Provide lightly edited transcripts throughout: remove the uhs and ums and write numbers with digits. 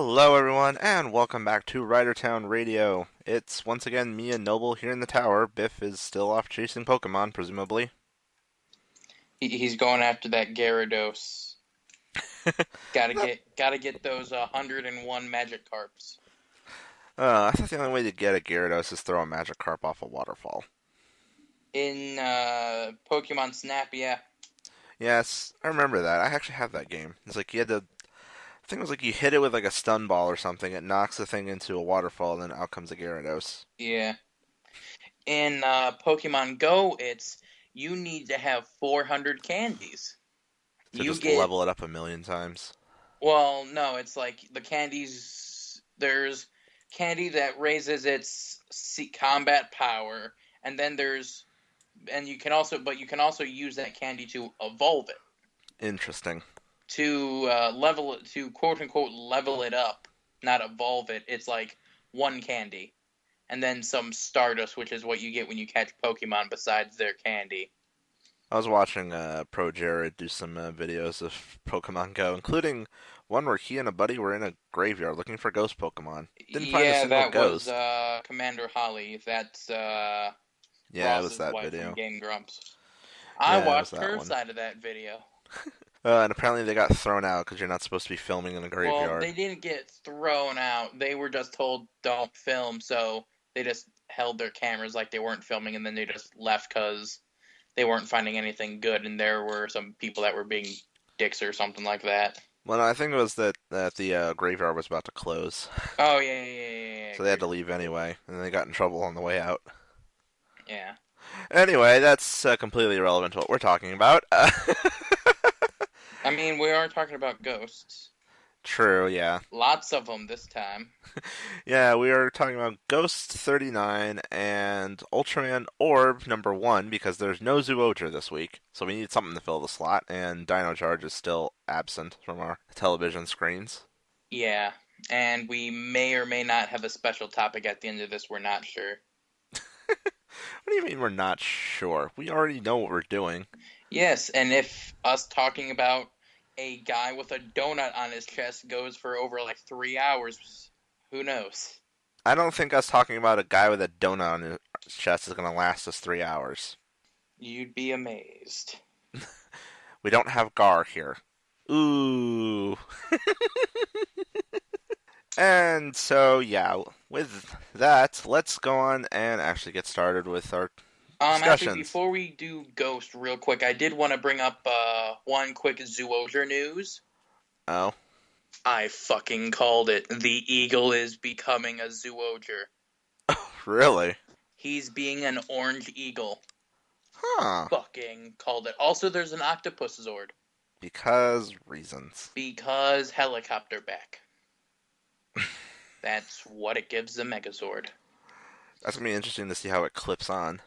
Hello, everyone, and welcome back to Ridertown Radio. It's once again me and Noble here in the tower. Biff is still off chasing Pokemon, presumably. He's going after that Gyarados. Gotta get those 101 Magikarps. I thought the only way to get a Gyarados is throw a Magikarp off a waterfall. In Pokemon Snap, yeah. Yes, I remember that. I actually have that game. It's like you had to... I think it was like you hit it with like a stun ball or something. It knocks the thing into a waterfall, and then out comes a Gyarados. Yeah. In Pokemon Go, it's you need to have 400 candies. So you just level it up a million times. Well, no, it's like the candies. There's candy that raises its combat power, and then you can also use that candy to evolve it. Interesting. To level it, to quote unquote level it up, not evolve it. It's like one candy, and then some Stardust, which is what you get when you catch Pokemon besides their candy. I was watching Pro Jared do some videos of Pokemon Go, including one where he and a buddy were in a graveyard looking for ghost Pokemon. Didn't find a single ghost. Was Commander Holly. That's yeah, Ross's it was that wife video. From Game Grumps. I watched her side of that video. And apparently they got thrown out because you're not supposed to be filming in a graveyard. Well, they didn't get thrown out. They were just told don't film, so they just held their cameras like they weren't filming, and then they just left because they weren't finding anything good, and there were some people that were being dicks or something like that. Well, no, I think it was that the graveyard was about to close. Oh, yeah. So they had to leave anyway, and they got in trouble on the way out. Yeah. Anyway, that's completely irrelevant to what we're talking about. I mean, we are talking about ghosts. True, yeah. Lots of them this time. Yeah, we are talking about Ghost 39 and Ultraman Orb number 1 because there's no Zyuohger this week, so we need something to fill the slot, and Dino Charge is still absent from our television screens. Yeah, and we may or may not have a special topic at the end of this, we're not sure. What do you mean we're not sure? We already know what we're doing. Yes, and if us talking about a guy with a donut on his chest goes for over like 3 hours, who knows? I don't think us talking about a guy with a donut on his chest is going to last us 3 hours. You'd be amazed. We don't have Gar here. Ooh. And so, yeah, with that, let's go on and actually get started with our discussions. Actually, before we do Ghost real quick, I did want to bring up one quick Zyuohger news. Oh? I fucking called it. The eagle is becoming a Zyuohger. Oh, really? He's being an orange eagle. Huh. Fucking called it. Also, there's an octopus Zord. Because reasons. Because helicopter back. That's what it gives the Megazord. That's going to be interesting to see how it clips on.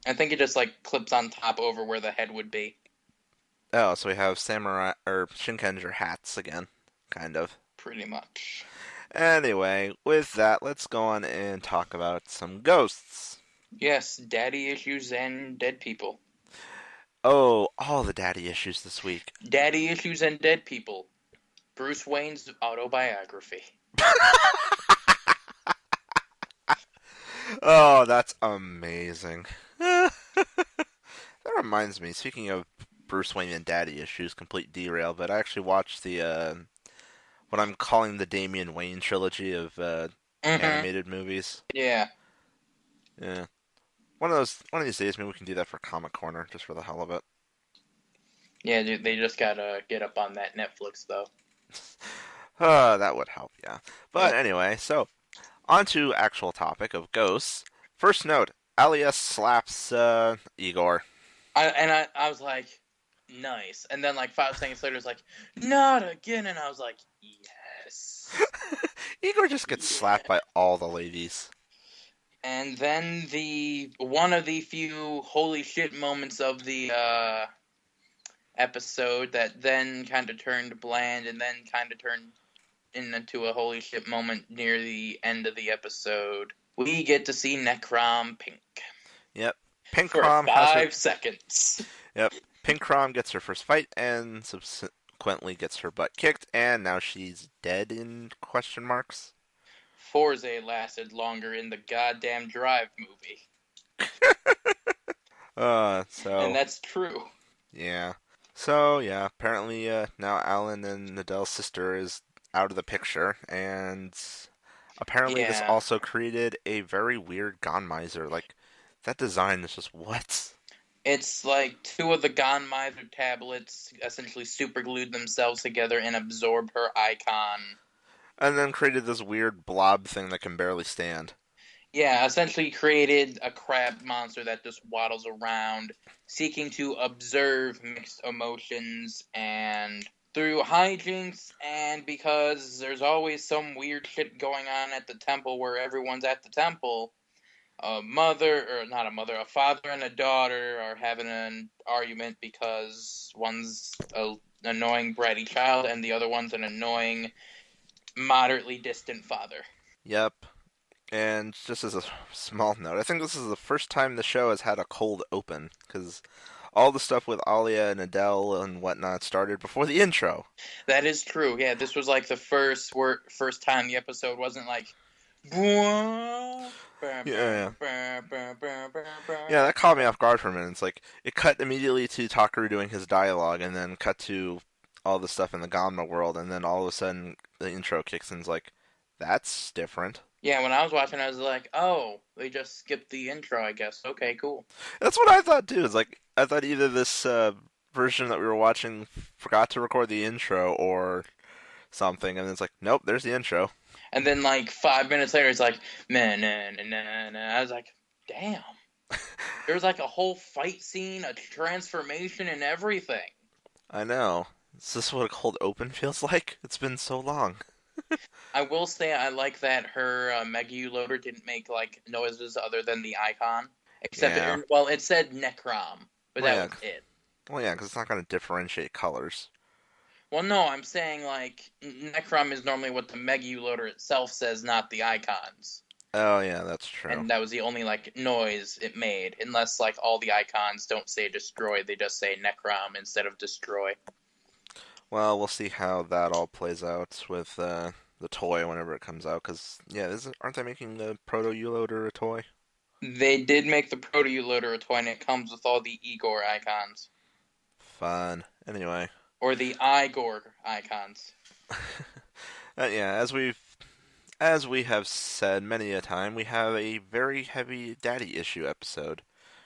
I think it just, like, clips on top over where the head would be. Oh, so we have samurai, or Shinkenger hats again. Kind of. Pretty much. Anyway, with that, let's go on and talk about some ghosts. Yes, daddy issues and dead people. Oh, all the daddy issues this week. Daddy issues and dead people. Bruce Wayne's autobiography. Oh, that's amazing. That reminds me, speaking of Bruce Wayne and daddy issues, complete derail, but I actually watched the, what I'm calling the Damian Wayne trilogy of animated movies. Yeah. Yeah. One of these days, maybe we can do that for Comic Corner, just for the hell of it. Yeah, dude, they just gotta get up on that Netflix, though. That would help, yeah. But anyway, so, on to actual topic of ghosts. First note, Alias slaps Igor. I was like, nice. And then like 5 seconds later, it's like, not again. And I was like, yes. Igor just gets slapped by all the ladies. And then one of the few holy shit moments of the episode that then kind of turned bland and then kind of turned into a holy shit moment near the end of the episode. We get to see Necrom Pink. Yep. Pink for Rom 5 seconds. Yep. Pink Rom gets her first fight and subsequently gets her butt kicked, and now she's dead in question marks. Forza lasted longer in the goddamn Drive movie. And So that's true. yeah. So yeah, apparently now Alan and Adele's sister is out of the picture, and apparently this Yeah. also created a very weird Gonmizer. Like that design is just what? It's like two of the Gone Miser tablets essentially superglued themselves together and absorbed her icon. And then created this weird blob thing that can barely stand. Yeah, essentially created a crab monster that just waddles around, seeking to observe mixed emotions and through hijinks, and because there's always some weird shit going on at the temple where everyone's at the temple, a mother, or not a mother, a father and a daughter are having an argument because one's an annoying bratty child and the other one's an annoying, moderately distant father. Yep. And just as a small note, I think this is the first time the show has had a cold open, because all the stuff with Alia and Adele and whatnot started before the intro. That is true. Yeah, this was like the first time the episode wasn't like. Yeah, Yeah, yeah, that caught me off guard for a minute. It's like it cut immediately to Takaru doing his dialogue, and then cut to all the stuff in the Ganma world, and then all of a sudden the intro kicks in. It's like that's different. when I was watching, I was like, "Oh, they just skipped the intro, I guess." Okay, cool. That's what I thought too. It's like I thought either this version that we were watching forgot to record the intro or something, and it's like, nope, there's the intro. And then like 5 minutes later, it's like, man, nah, nah, nah, nah. I was like, damn. There was like a whole fight scene, a transformation, and everything. I know. Is this what a cold open feels like? It's been so long. I will say I like that her Mega loader didn't make like noises other than the icon, except Yeah. it said Necrom, but Well, that yeah. was it. Well, yeah, because it's not going to differentiate colors. Well, no, I'm saying like Necrom is normally what the Mega loader itself says, not the icons. Oh, yeah, that's true. And that was the only like noise it made, unless like all the icons don't say destroy, they just say Necrom instead of destroy. Well, we'll see how that all plays out with the toy whenever it comes out. Because, yeah, aren't they making the Proto U-Loader a toy? They did make the Proto loader a toy, and it comes with all the Igor icons. Fun. Anyway. Or the Igor icons. Yeah, as we have said many a time, we have a very heavy daddy issue episode.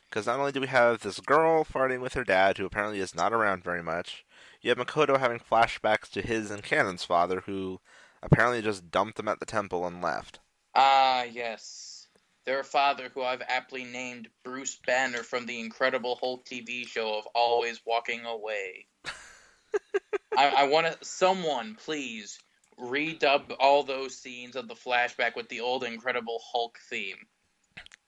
Because not only do we have this girl farting with her dad, who apparently is not around very much, you have Makoto having flashbacks to his and Cannon's father, who apparently just dumped them at the temple and left. Ah, yes. Their father, who I've aptly named Bruce Banner from the Incredible Hulk TV show of Always Walking Away. I want to, someone, please, redub all those scenes of the flashback with the old Incredible Hulk theme.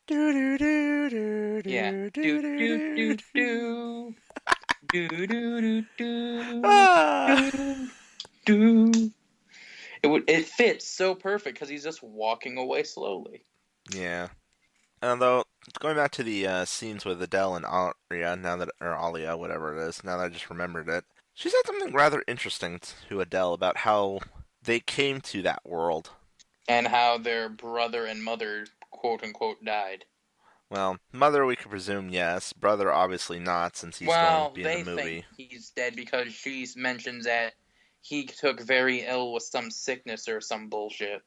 Do do do do Yeah. do Do do do do do do. Do do do do. Ah! Do. It fits so perfect because he's just walking away slowly. Yeah. Although going back to the scenes with Adele and Aria, or Alia, whatever it is, now that I just remembered it, she said something rather interesting to Adele about how they came to that world. And how their brother and mother, quote unquote, died. Well, mother we could presume yes, brother obviously not, since he's going to be in They the movie. think he's dead because she mentions that he took very ill with some sickness or some bullshit.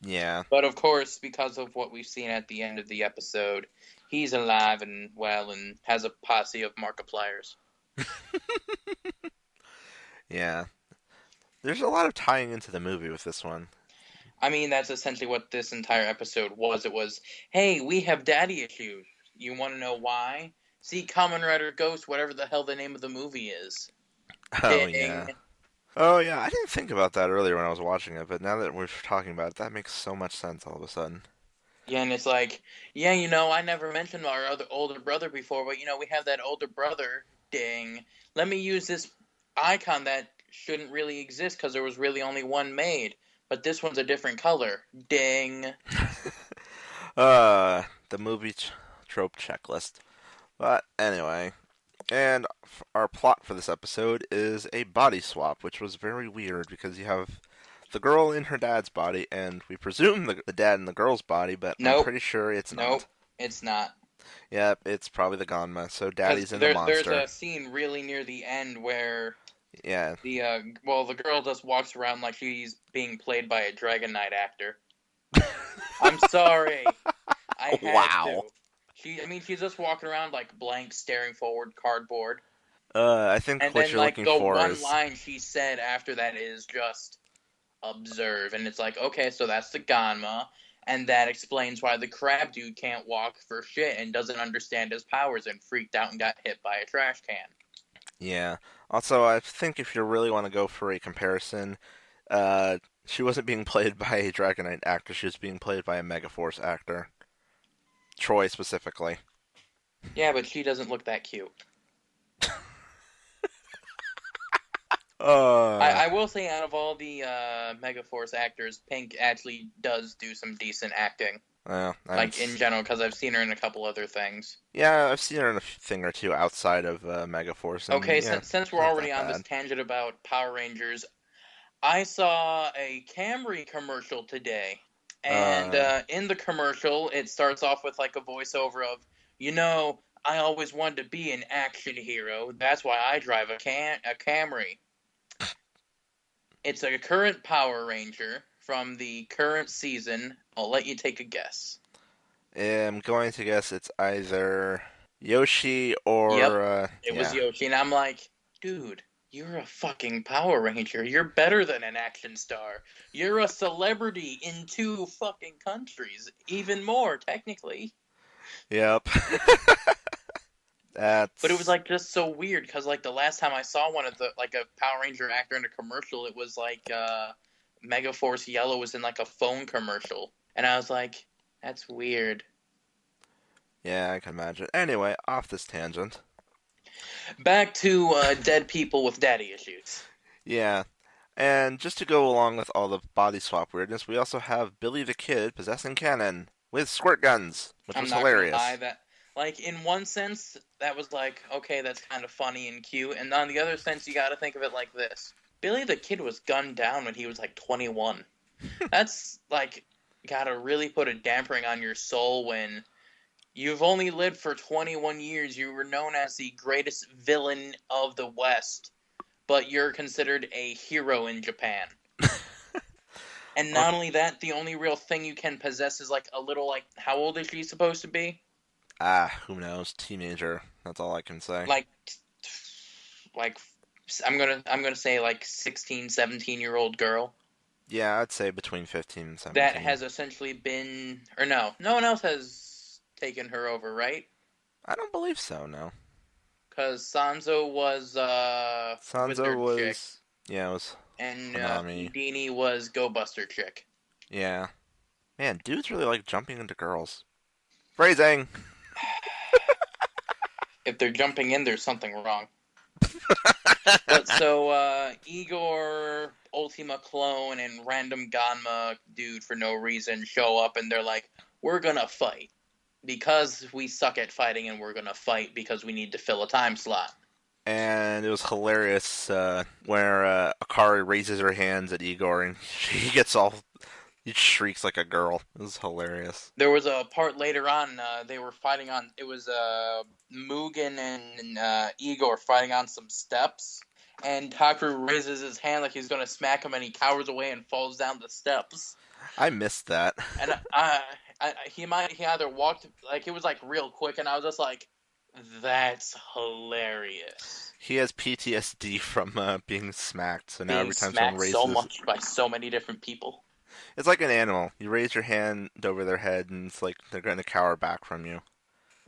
Yeah. But of course, because of what we've seen at the end of the episode, he's alive and well and has a posse of Markipliers. Yeah. There's a lot of tying into the movie with this one. I mean, that's essentially what this entire episode was. It was, hey, we have daddy issues. You want to know why? See Kamen Rider Ghost, whatever the hell the name of the movie is. Oh, Ding. yeah. Oh, yeah, I didn't think about that earlier when I was watching it, but now that we're talking about it, that makes so much sense all of a sudden. Yeah, and it's like, yeah, I never mentioned our other older brother before, but, we have that older brother. Ding. Let me use this icon that shouldn't really exist because there was really only one made. But this one's a different color. Ding. The movie trope checklist. But anyway, And our plot for this episode is a body swap, which was very weird because you have the girl in her dad's body, and we presume the dad in the girl's body, but I'm Nope, pretty sure it's nope, not. it's not. Yep, it's probably the Ganma, so Because daddy's in the there's monster. a scene really near the end where Yeah. the girl just walks around like she's being played by a Dragon Knight actor. I'm sorry, I had Wow. to. She's just walking around like blank, staring forward, cardboard. I think And what then you're like looking the for one is line she said after that is just observe, and it's like, okay, so that's the Ganma, and that explains why the crab dude can't walk for shit and doesn't understand his powers and freaked out and got hit by a trash can. yeah. Also, I think if you really want to go for a comparison, she wasn't being played by a Dragonite actor. She was being played by a Megaforce actor. Troy specifically. Yeah, but she doesn't look that cute. Uh, I will say, out of all the Megaforce actors, Pink actually does do some decent acting, yeah, like in general, because I've seen her in a couple other things. yeah, I've seen her in a thing or two outside of Megaforce, and Okay, yeah, since we're not already that on this bad. tangent about Power Rangers, I saw a Camry commercial today, and Uh, in the commercial, it starts off with like a voiceover of, I always wanted to be an action hero. That's why I drive a Camry. It's a current Power Ranger from the current season. I'll let you take a guess. I'm going to guess it's either Yoshi Yep, or it was yeah, Yoshi, and I'm like, dude, you're a fucking Power Ranger. You're better than an action star. You're a celebrity in two fucking countries. Even more, technically. yep. But it was That's like just so weird because like the last time I saw one of the like a Power Ranger actor in a commercial, it was like Megaforce Yellow was in like a phone commercial, and I was like, that's weird. yeah, I can imagine. Anyway, off this tangent. Back to dead people with daddy issues. Yeah, and just to go along with all the body swap weirdness, we also have Billy the Kid possessing cannon with squirt guns, which I'm was not gonna lie, hilarious. that like in one sense that was like, okay, that's kind of funny and cute, and on the other sense you got to think of it like this: Billy the Kid was gunned down when he was like 21. That's like gotta really put a dampering on your soul when you've only lived for 21 years. You were known as the greatest villain of the West, but you're considered a hero in Japan. And Uh, not only that, the only real thing you can possess is like a little, like, how old is she supposed to be? who knows? Teenager. That's all I can say. Like, like I'm gonna say like 16, 17-year-old girl Yeah, I'd say between 15 and that 17. has essentially been, or no one else has taken her over, right? I don't believe so, no. Because Sanzo was Sanzo Wizard Chick, was, yeah, it was and Hanami. Houdini was Go Buster Chick. Yeah. Man, dudes really like jumping into girls. Phrasing! If they're jumping in, there's something wrong. But so Igor, Ultima Clone, and random Ganma dude for no reason show up, and they're like, "We're gonna fight because we suck at fighting, and we're gonna fight because we need to fill a time slot." And it was hilarious where Akari raises her hands at Igor and she gets all. He shrieks like a girl. It was hilarious. There was a part later on, they were fighting on. It was Mugen and Igor fighting on some steps, and Taku raises his hand like he's gonna smack him, and he cowers away and falls down the steps. I missed that. And he either walked like it was like real quick, and I was just like, "That's hilarious." He has PTSD from being smacked, so now Being every time someone smacked so raises. much by so many different people. It's like an animal. You raise your hand over their head, and it's like they're going to cower back from you.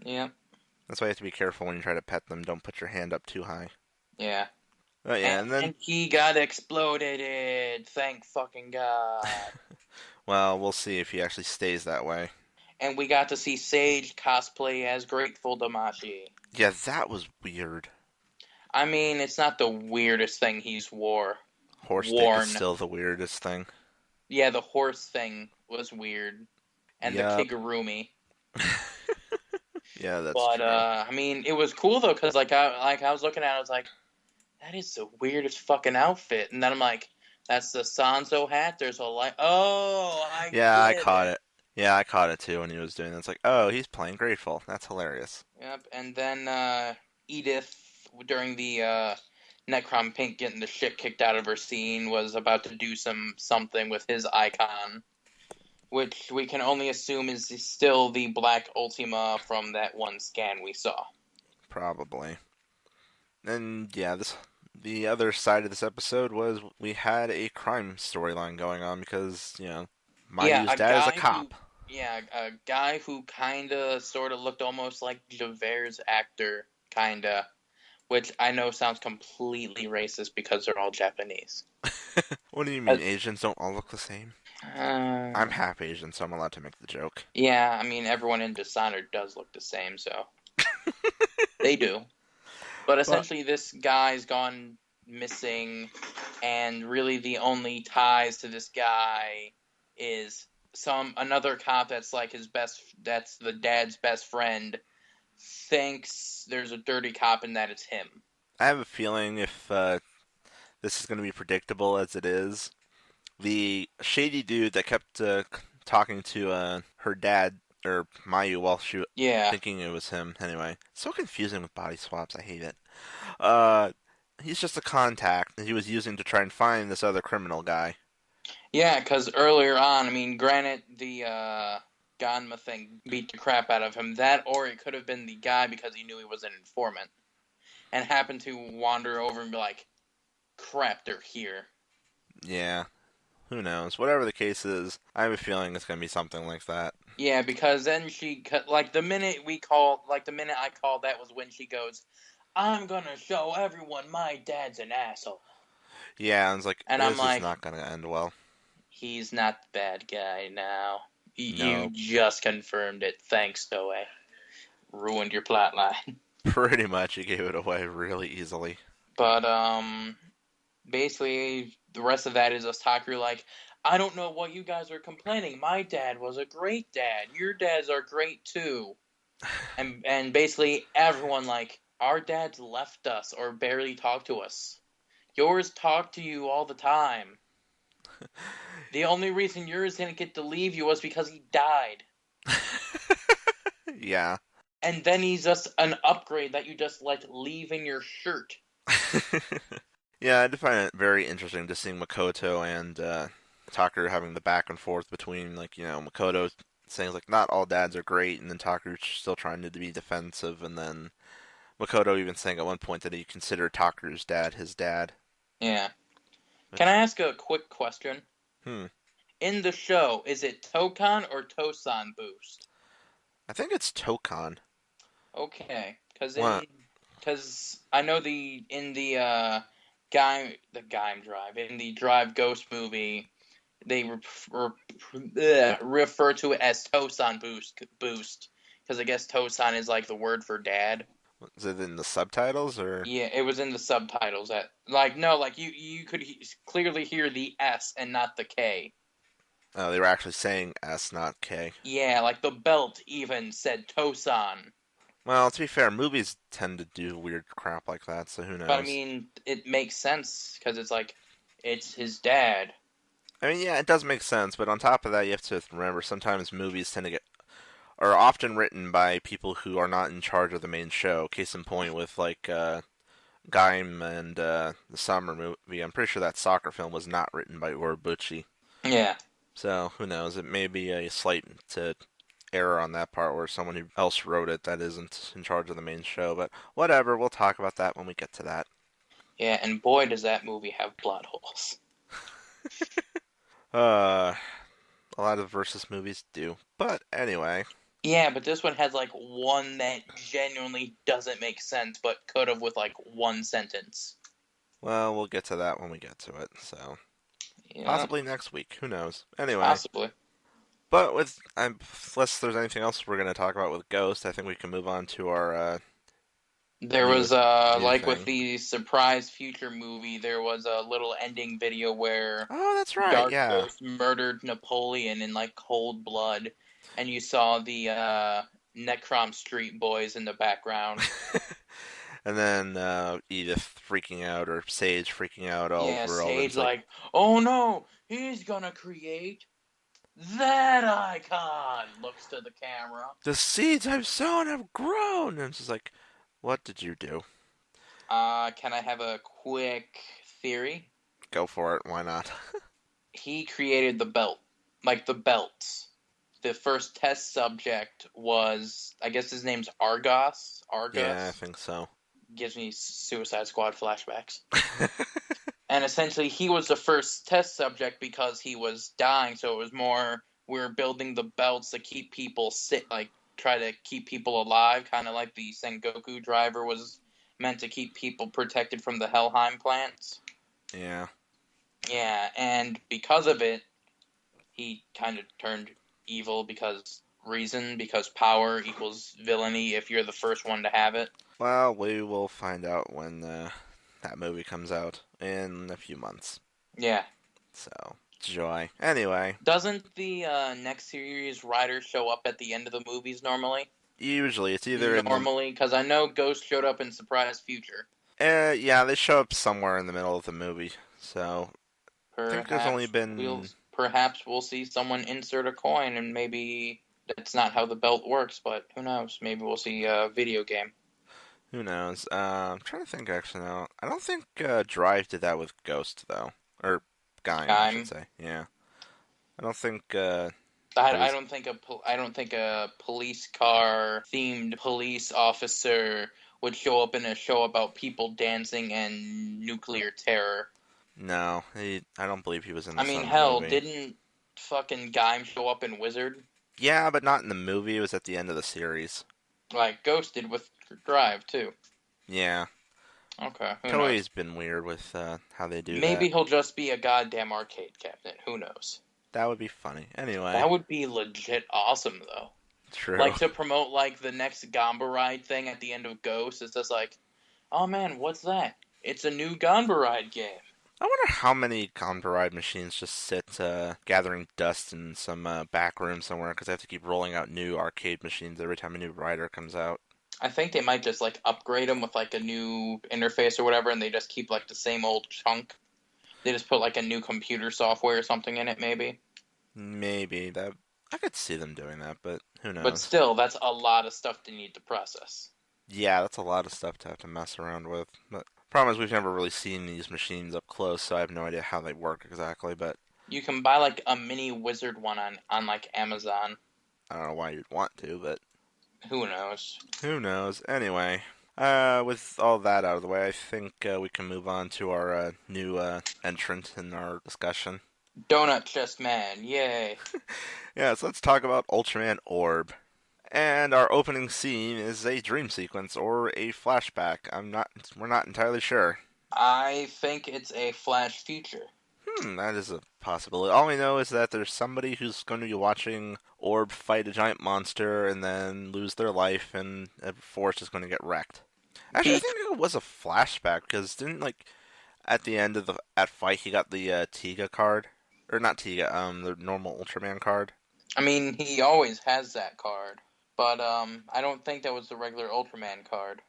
Yeah, That's why you have to be careful when you try to pet them. Don't put your hand up too high. yeah. Yeah, and then, And he got exploded. Thank fucking God. well, we'll see if he actually stays that way. And we got to see Sage cosplay as Grateful Damashi. Yeah, that was weird. I mean, it's not the weirdest thing he's Horse dick is worn. still the weirdest thing. Yeah, the horse thing was weird. And Yup. the Kigurumi. Yeah, that's But true. I mean, it was cool though, cause I was looking at it, I was like, that is the weirdest fucking outfit. And then I'm like, that's the Sanzo hat. There's a light. Oh, I Yeah, I get caught it. it. Yeah, I caught it too when he was doing it. It's like, oh, he's playing Grateful. That's hilarious. Yep. And then Edith during the Necrom Pink getting the shit kicked out of her scene was about to do something with his icon, which we can only assume is still the Black Ultima from that one scan we saw. Probably. And yeah, the other side of this episode was we had a crime storyline going on because, Yeah, Mayu's dad is a cop. a guy who kinda sorta looked almost like Javert's actor, kinda, which I know sounds completely racist because they're all Japanese. What do you Uh, mean Asians don't all look the same? I'm uh, half Asian, so I'm allowed to make the joke. yeah, I mean everyone in Dishonored does look the same, so they do. But But essentially, this guy's gone missing, and really the only ties to this guy is another cop that's like that's the dad's best friend, thinks there's a dirty cop and that it's him. I have a feeling if this is going to be predictable as it is, the shady dude that kept talking to her dad or Mayu while she Yeah, thinking it was him. Anyway, so confusing with body swaps. I hate it. Uh, he's just a contact that he was using to try and find this other criminal guy. yeah, because earlier on, I mean, granted, the Ganma thing beat the crap out of him. That, or it could have been the guy because he knew he was an informant and happened to wander over and be like, crap, they're here. Yeah, who knows? Whatever the case is, I have a feeling it's going to be something like that. Yeah, because then the minute the minute I called, that was when she goes, I'm gonna show everyone my dad's an asshole. Yeah, and it's like, And I'm this is like, not going to end well. he's not the bad guy now. You No, just confirmed it. Thanks, Toei. Ruined your plotline. pretty much he gave it away really easily. But, basically, the rest of that is us talking like, I don't know what you guys are complaining. My dad was a great dad. Your dads are great too. And basically everyone like, our dads left us or barely talk to us. Yours talk to you all the time. The only reason yours didn't get to leave you was because he died. Yeah. And then he's just an upgrade that you just let leave in your shirt. Yeah, I did find it very interesting just seeing Makoto and Takeru having the back and forth between, like, Makoto saying, like, not all dads are great, and then Takeru still trying to be defensive, and then Makoto even saying at one point that he considered Takeru's dad his dad. Yeah. Which, Can I ask a quick question? hmm. In the show, is it Tokan or Tosan boost? I think it's Tokan. Okay, What? because I know in the Gaim Drive in the Drive Ghost movie, they refer to it as Tosan boost because I guess Tosan is like the word for dad. Is it in the subtitles, or? Yeah, it was in the subtitles. You could clearly hear the S and not the K. Oh, they were actually saying S, not K. Yeah, like the belt even said Tosan. Well, to be fair, movies tend to do weird crap like that, so who But I knows? mean, it makes sense because it's like it's his dad. I mean, yeah, it does make sense, but on top of that, you have to remember sometimes movies tend to get are often written by people who are not in charge of the main show. Case in point with like Gaim and the Summer movie. I'm pretty sure that soccer film was not written by Urobuchi. Yeah, So who knows? It may be a slight error on that part, where someone who else wrote it that isn't in charge of the main show. But whatever, we'll talk about that when we get to that. yeah, and boy does that movie have plot holes. Uh, a lot of versus movies do. But anyway, Yeah, but this one has like one that genuinely doesn't make sense, but could have with like one sentence. well, we'll get to that when we get to it. So Yeah, possibly next week. Who knows? Anyway, possibly. but unless there's anything else we're going to talk about with Ghost, I think we can move on to our There was newest new like with thing. the surprise future movie, there was a little ending video where Oh, that's right. Dark Yeah. Ghost murdered Napoleon in like cold blood, and you saw the Necrom Street Boys in the background. And then Edith freaking out, or Sage freaking out Yeah, over all Sage this, like, like, oh no, he's gonna create that icon. Looks to the camera. the seeds I've sown have grown. And it's just like, what did you do? Can I have a quick theory? Go for it. Why not? He created the belt, like the belts. The first test subject was, I guess his name's Argos. Yeah, I Argos think so. gives me Suicide Squad flashbacks. And essentially, he was the first test subject because he was dying. So it was more, we're building the belts to keep people try to keep people alive, kind of like the Sengoku driver was meant to keep people protected from the Helheim plants. Yeah. Yeah, and because of it, he kind of turned evil because power equals villainy if you're the first one to have it. Well, we will find out when that movie comes out in a few months. Yeah. So, joy. Anyway. Doesn't the next series writer show up at the end of the movies normally? Usually, it's either Normally, because I know Ghost showed up in Surprise Future. Yeah, they show up somewhere in the middle of the movie. So, I think there's only been... Perhaps we'll see someone insert a coin, and maybe that's not how the belt works, but who knows? Maybe we'll see a video game. Who knows? I'm trying to think, actually, now. I don't think Drive did that with Ghost, though. Or Gaim, I should say. Yeah. I don't think... I don't think a police car themed police officer would show up in a show about people dancing and nuclear terror. No, I don't believe he was in the hell, movie. didn't fucking Gaim show up in Wizard? Yeah, but not in the movie. It was at the end of the series. Like Ghost did with Drive, too. Yeah. Okay, Toei's been weird with how they do that. Maybe he'll just be a goddamn arcade cabinet. Who knows? That would be funny. Anyway. That would be legit awesome, though. True. Like, to promote, like, the next Gamba Ride thing at the end of Ghost, it's just like, oh man, what's that? It's a new Gamba Ride game. I wonder how many Gamba Ride machines just sit gathering dust in some back room somewhere, because they have to keep rolling out new arcade machines every time a new rider comes out. I think they might just, like, upgrade them with, like, a new interface or whatever, and they just keep, like, the same old chunk. They just put, like, a new computer software or something in it, maybe. Maybe. I could see them doing that, but who knows? But still, that's a lot of stuff to need to process. Yeah, that's a lot of stuff to have to mess around with. But problem is, we've never really seen these machines up close, so I have no idea how they work exactly, but... You can buy, like, a mini Wizard one on like, Amazon. I don't know why you'd want to, but... Who knows? Who knows? Anyway, with all that out of the way, I think we can move on to our new entrant in our discussion. Donut Chest Man, yay! Yeah, so let's talk about Ultraman Orb. And our opening scene is a dream sequence or a flashback. We're not entirely sure. I think it's a flash future. That is a possibility. All we know is that there's somebody who's going to be watching Orb fight a giant monster and then lose their life, and a forest is going to get wrecked. Actually, I think it was a flashback, because didn't, like, at the end of that fight, he got the Tiga card? Or not Tiga, the normal Ultraman card? I mean, he always has that card. But, I don't think that was the regular Ultraman card.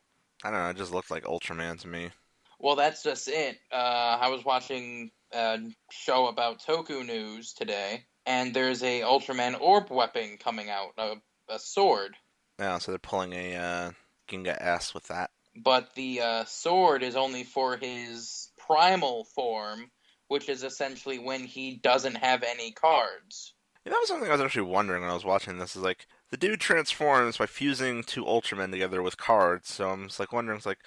I don't know, it just looked like Ultraman to me. Well, that's just it. I was watching a show about Toku news today, and there's a Ultraman Orb weapon coming out, a sword. Yeah, so they're pulling a Ginga S with that. But the sword is only for his primal form, which is essentially when he doesn't have any cards. Yeah, that was something I was actually wondering when I was watching this, is like, the dude transforms by fusing two Ultramen together with cards, so I'm just like wondering, it's like,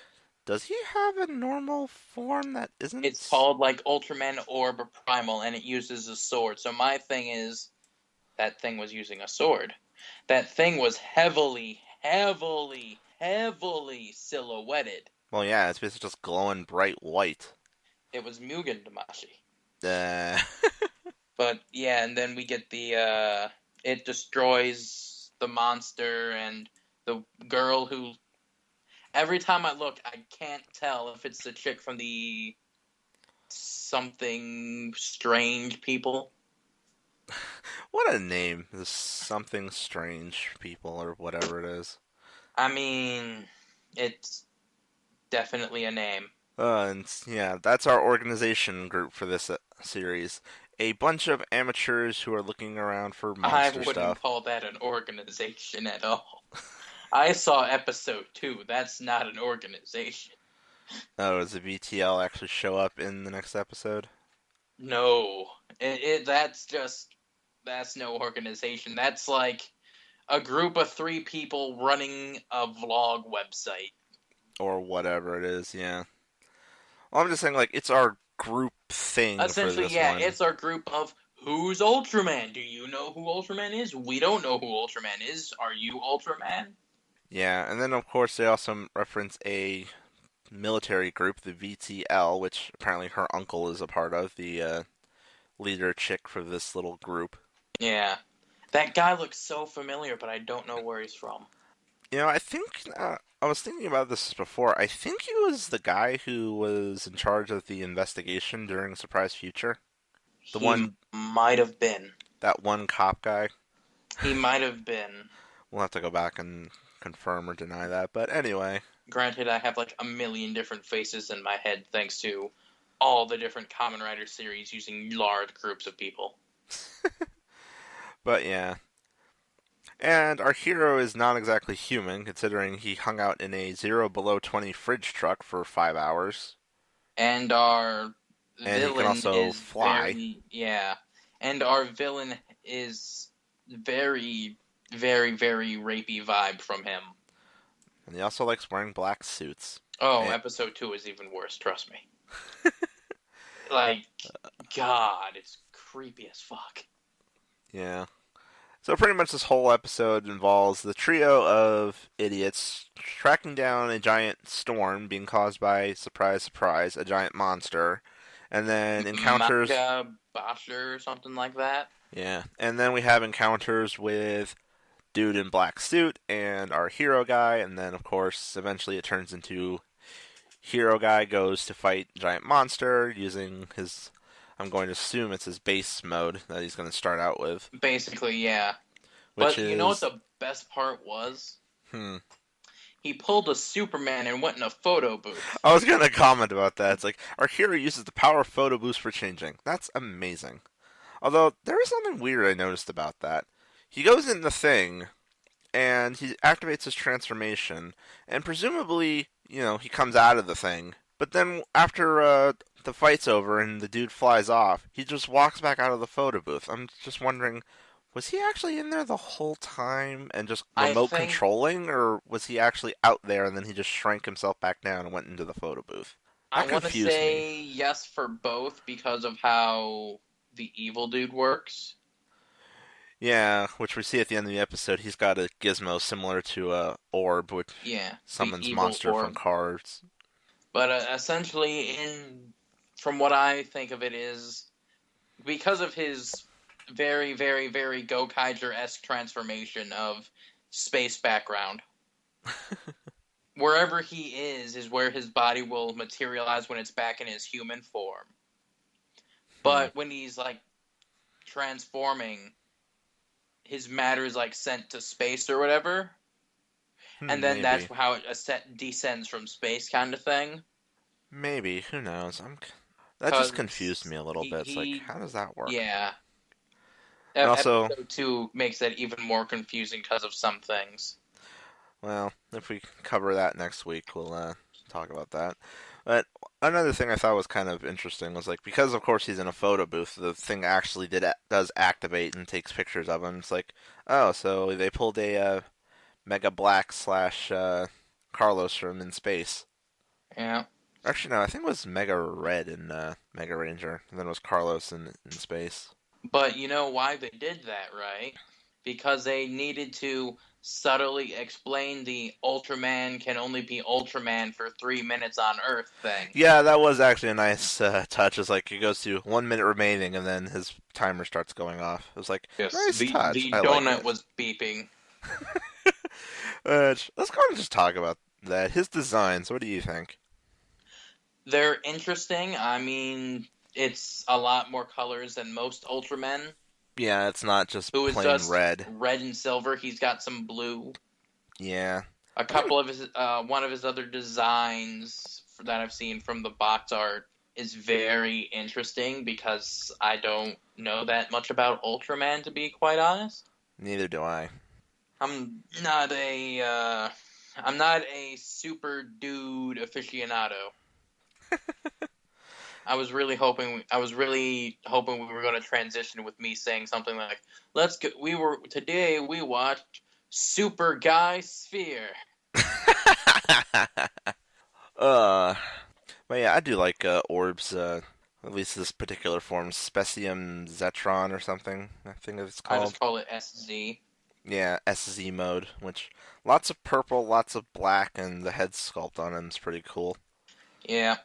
does he have a normal form that isn't? It's called like Ultraman Orb Primal, and it uses a sword. So my thing is, that thing was using a sword. That thing was heavily silhouetted. Well, yeah, it's basically just glowing bright white. It was Mugen Damashi. But yeah, and then we get the it destroys the monster and the girl who. Every time I look, I can't tell if it's the chick from the something strange people. What got a name. This something strange people or whatever it is. I mean, it's definitely a name. And yeah, that's our organization group for this series. A bunch of amateurs who are looking around for I monster wouldn't stuff. call that an organization at all. I saw episode 2. That's not an organization. Oh, does the VTL actually show up in the next episode? No. That's no organization. That's like a group of 3 people running a vlog website. Or whatever it is, yeah. Well, I'm just saying, like, it's our group thing for Essentially, this yeah, one. it's our group of who's Ultraman? Do you know who Ultraman is? We don't know who Ultraman is. Are you Ultraman? Yeah, and then of course they also reference a military group, the VTL, which apparently her uncle is a part of, the leader chick for this little group. Yeah. That guy looks so familiar, but I don't know where he's from. You know, I think I was thinking about this before. I think he was the guy who was in charge of the investigation during Surprise Future. The He one, might have been. that one cop guy. He might have been. We'll have to go back and confirm or deny that. But anyway, Granted, I have like a million different faces in my head thanks to all the different Kamen Rider series using large groups of people. but yeah. And our hero is not exactly human, considering he hung out in a 0 below 20 fridge truck for 5 hours. And our And he can villain also is fly. yeah. And our villain is very, very, very rapey vibe from him. And he also likes wearing black suits. Oh, And, episode 2 is even worse, trust me. Like, God, it's creepy as fuck. yeah. So pretty much this whole episode involves the trio of idiots tracking down a giant storm being caused by, surprise, surprise, a giant monster. And then encounters... Manga Basher or something like that. Yeah. And then we have encounters with dude in black suit and our hero guy. And then, of course, eventually it turns into hero guy goes to fight giant monster using his... I'm going to assume it's his base mode that he's going to start out with. Basically, yeah. Which But is... you know what the best part was? He pulled a Superman and went in a photo booth. I was going to comment about that. It's like, our hero uses the power of photo boost for changing. That's amazing. Although, there is something weird I noticed about that. He goes in the thing, and he activates his transformation, and presumably, you know, he comes out of the thing. But then, after the fight's over and the dude flies off, he just walks back out of the photo booth. I'm just wondering, was he actually in there the whole time and just remote controlling, or was he actually out there and then he just shrank himself back down and went into the photo booth? I want to say yes for both because of how the evil dude works. Yeah, which we see at the end of the episode. He's got a gizmo similar to a orb, which summons monster from cards. But essentially, from what I think of it is, because of his very, very, very Gokaiger-esque transformation of space background, wherever he is where his body will materialize when it's back in his human form. But when he's, like, transforming, his matter is, like, sent to space or whatever. And then that's how it descends from space kind of thing. Maybe. Who knows? That just confused me a little bit. It's like, how does that work? Yeah. And also, episode 2 makes that even more confusing because of some things. Well, if we cover that next week, we'll talk about that. But another thing I thought was kind of interesting was, like, because of course he's in a photo booth, the thing actually does activate and takes pictures of him. It's like, oh, so they pulled a Mega Black / Carlos from in space. Yeah. Actually, no, I think it was Mega Red in Mega Ranger, and then it was Carlos in space. But you know why they did that, right? Because they needed to subtly explain the Ultraman can only be Ultraman for 3 minutes on Earth thing. Yeah, that was actually a nice touch. It's like it goes to 1 minute remaining, and then his timer starts going off. It was like, yes, nice touch. The donut was beeping. Let's go ahead and just talk about that. His designs, what do you think? They're interesting. I mean, it's a lot more colors than most Ultramen. Yeah, it's not just who is plain just red. red and silver. He's got some blue. Yeah. A I think couple of his, one of his other designs that I've seen from the box art is very interesting because I don't know that much about Ultraman, to be quite honest. neither do I. I'm not I'm not a super dude aficionado. I was really hoping we were going to transition with me saying something like, "Let's go. Today we watched Super Guy Sphere." uh, but yeah, I do like Orb's, at least this particular form, Specium Zetron or something, I think it's I called. just call it SZ. Yeah, SZ mode, which lots of purple, lots of black, and the head sculpt on him is pretty cool. Yeah,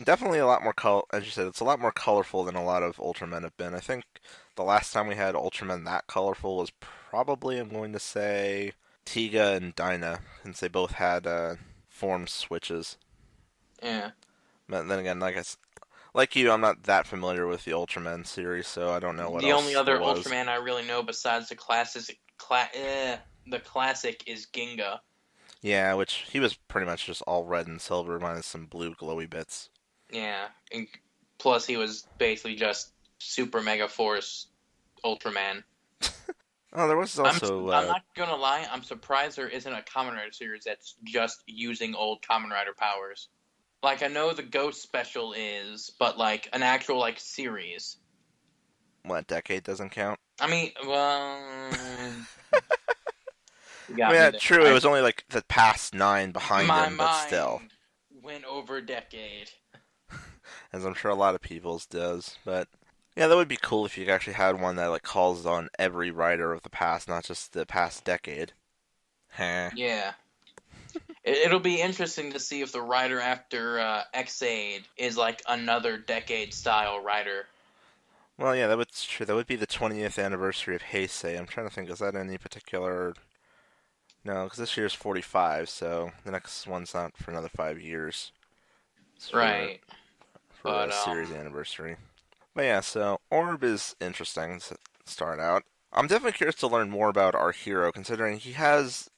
Definitely a lot more as you said, it's a lot more colorful than a lot of Ultramen have been. I think the last time we had Ultramen that colorful was probably, I'm going to say, Tiga and Dyna, since they both had form switches. yeah. But then again, like you, I'm not that familiar with the Ultraman series, so I don't know what The only else there other was. Ultraman I really know besides the classic is Ginga. Yeah, which he was pretty much just all red and silver minus some blue glowy bits. Yeah, and plus he was basically just Super Mega Force Ultraman. Oh, there was also I'm not gonna lie, I'm surprised there isn't a Kamen Rider series that's just using old Kamen Rider powers. Like I know the Ghost special is, but like an actual like series. what, Decade doesn't count. I mean, well, you I got mean, me there. true. It was only like the past 9 behind My him, but still, mind went over decade. as I'm sure a lot of people's does. But yeah, that would be cool if you actually had one that like calls on every writer of the past, not just the past decade. Huh. Yeah. It'll be interesting to see if the writer after Xaid is like another decade style writer. Well, yeah, that would true. That would be the 20th anniversary of Heisei. I'm trying to think. Is that any particular? No, because this year's 45, so the next one's not for another 5 years. It's Right. for But a series anniversary. But yeah, so Orb is interesting to start out. I'm definitely curious to learn more about our hero, considering he has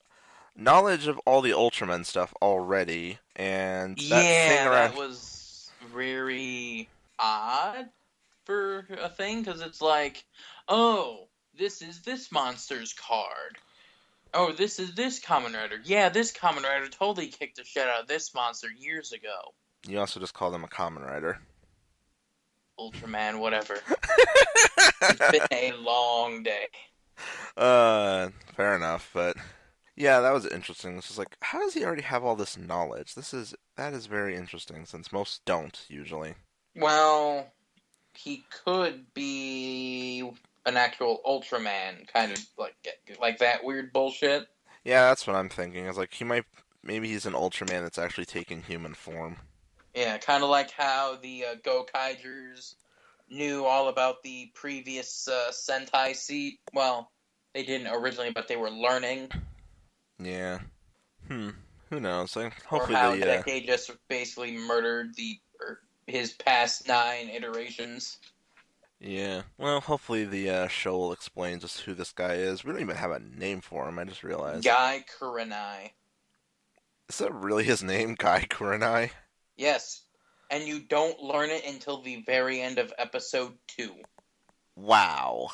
knowledge of all the Ultraman stuff already, and that thing yeah, that around. was very odd for a thing because it's like, oh, this is this monster's card. Oh, this is this Kamen Rider. Yeah, this Kamen Rider totally kicked the shit out of this monster years ago. You also just call them a common writer. Ultraman, whatever. It's been a long day. Fair enough, but yeah, that was interesting. It's just like, how does he already have all this knowledge? That is very interesting, since most don't usually. Well, he could be an actual Ultraman, kind of like that weird bullshit. Yeah, that's what I'm thinking. It's like maybe he's an Ultraman that's actually taken human form. Yeah, kind of like how the Gokaigers knew all about the previous Sentai seat. Well, they didn't originally, but they were learning. Yeah. Hmm. Who knows? Like, Or hopefully how the Decade just basically murdered his past 9 iterations. yeah. Well, hopefully the show will explain just who this guy is. We don't even have a name for him. I just realized. Guy Kurenai. Is that really his name, Guy Kurenai? Yes. And you don't learn it until the very end of episode 2. Wow.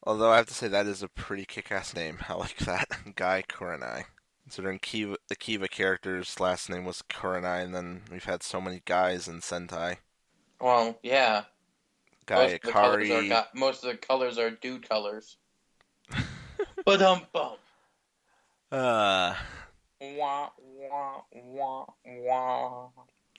Although I have to say that is a pretty kick-ass name. I like that, Guy Kurenai. Considering the Kiva character's last name was Kurenai, and then we've had so many guys in Sentai. Well, yeah. Guy Akari. Most of the colors are dude colors. Ba-dum-bum. Uh, Wah, wah, wah, wah.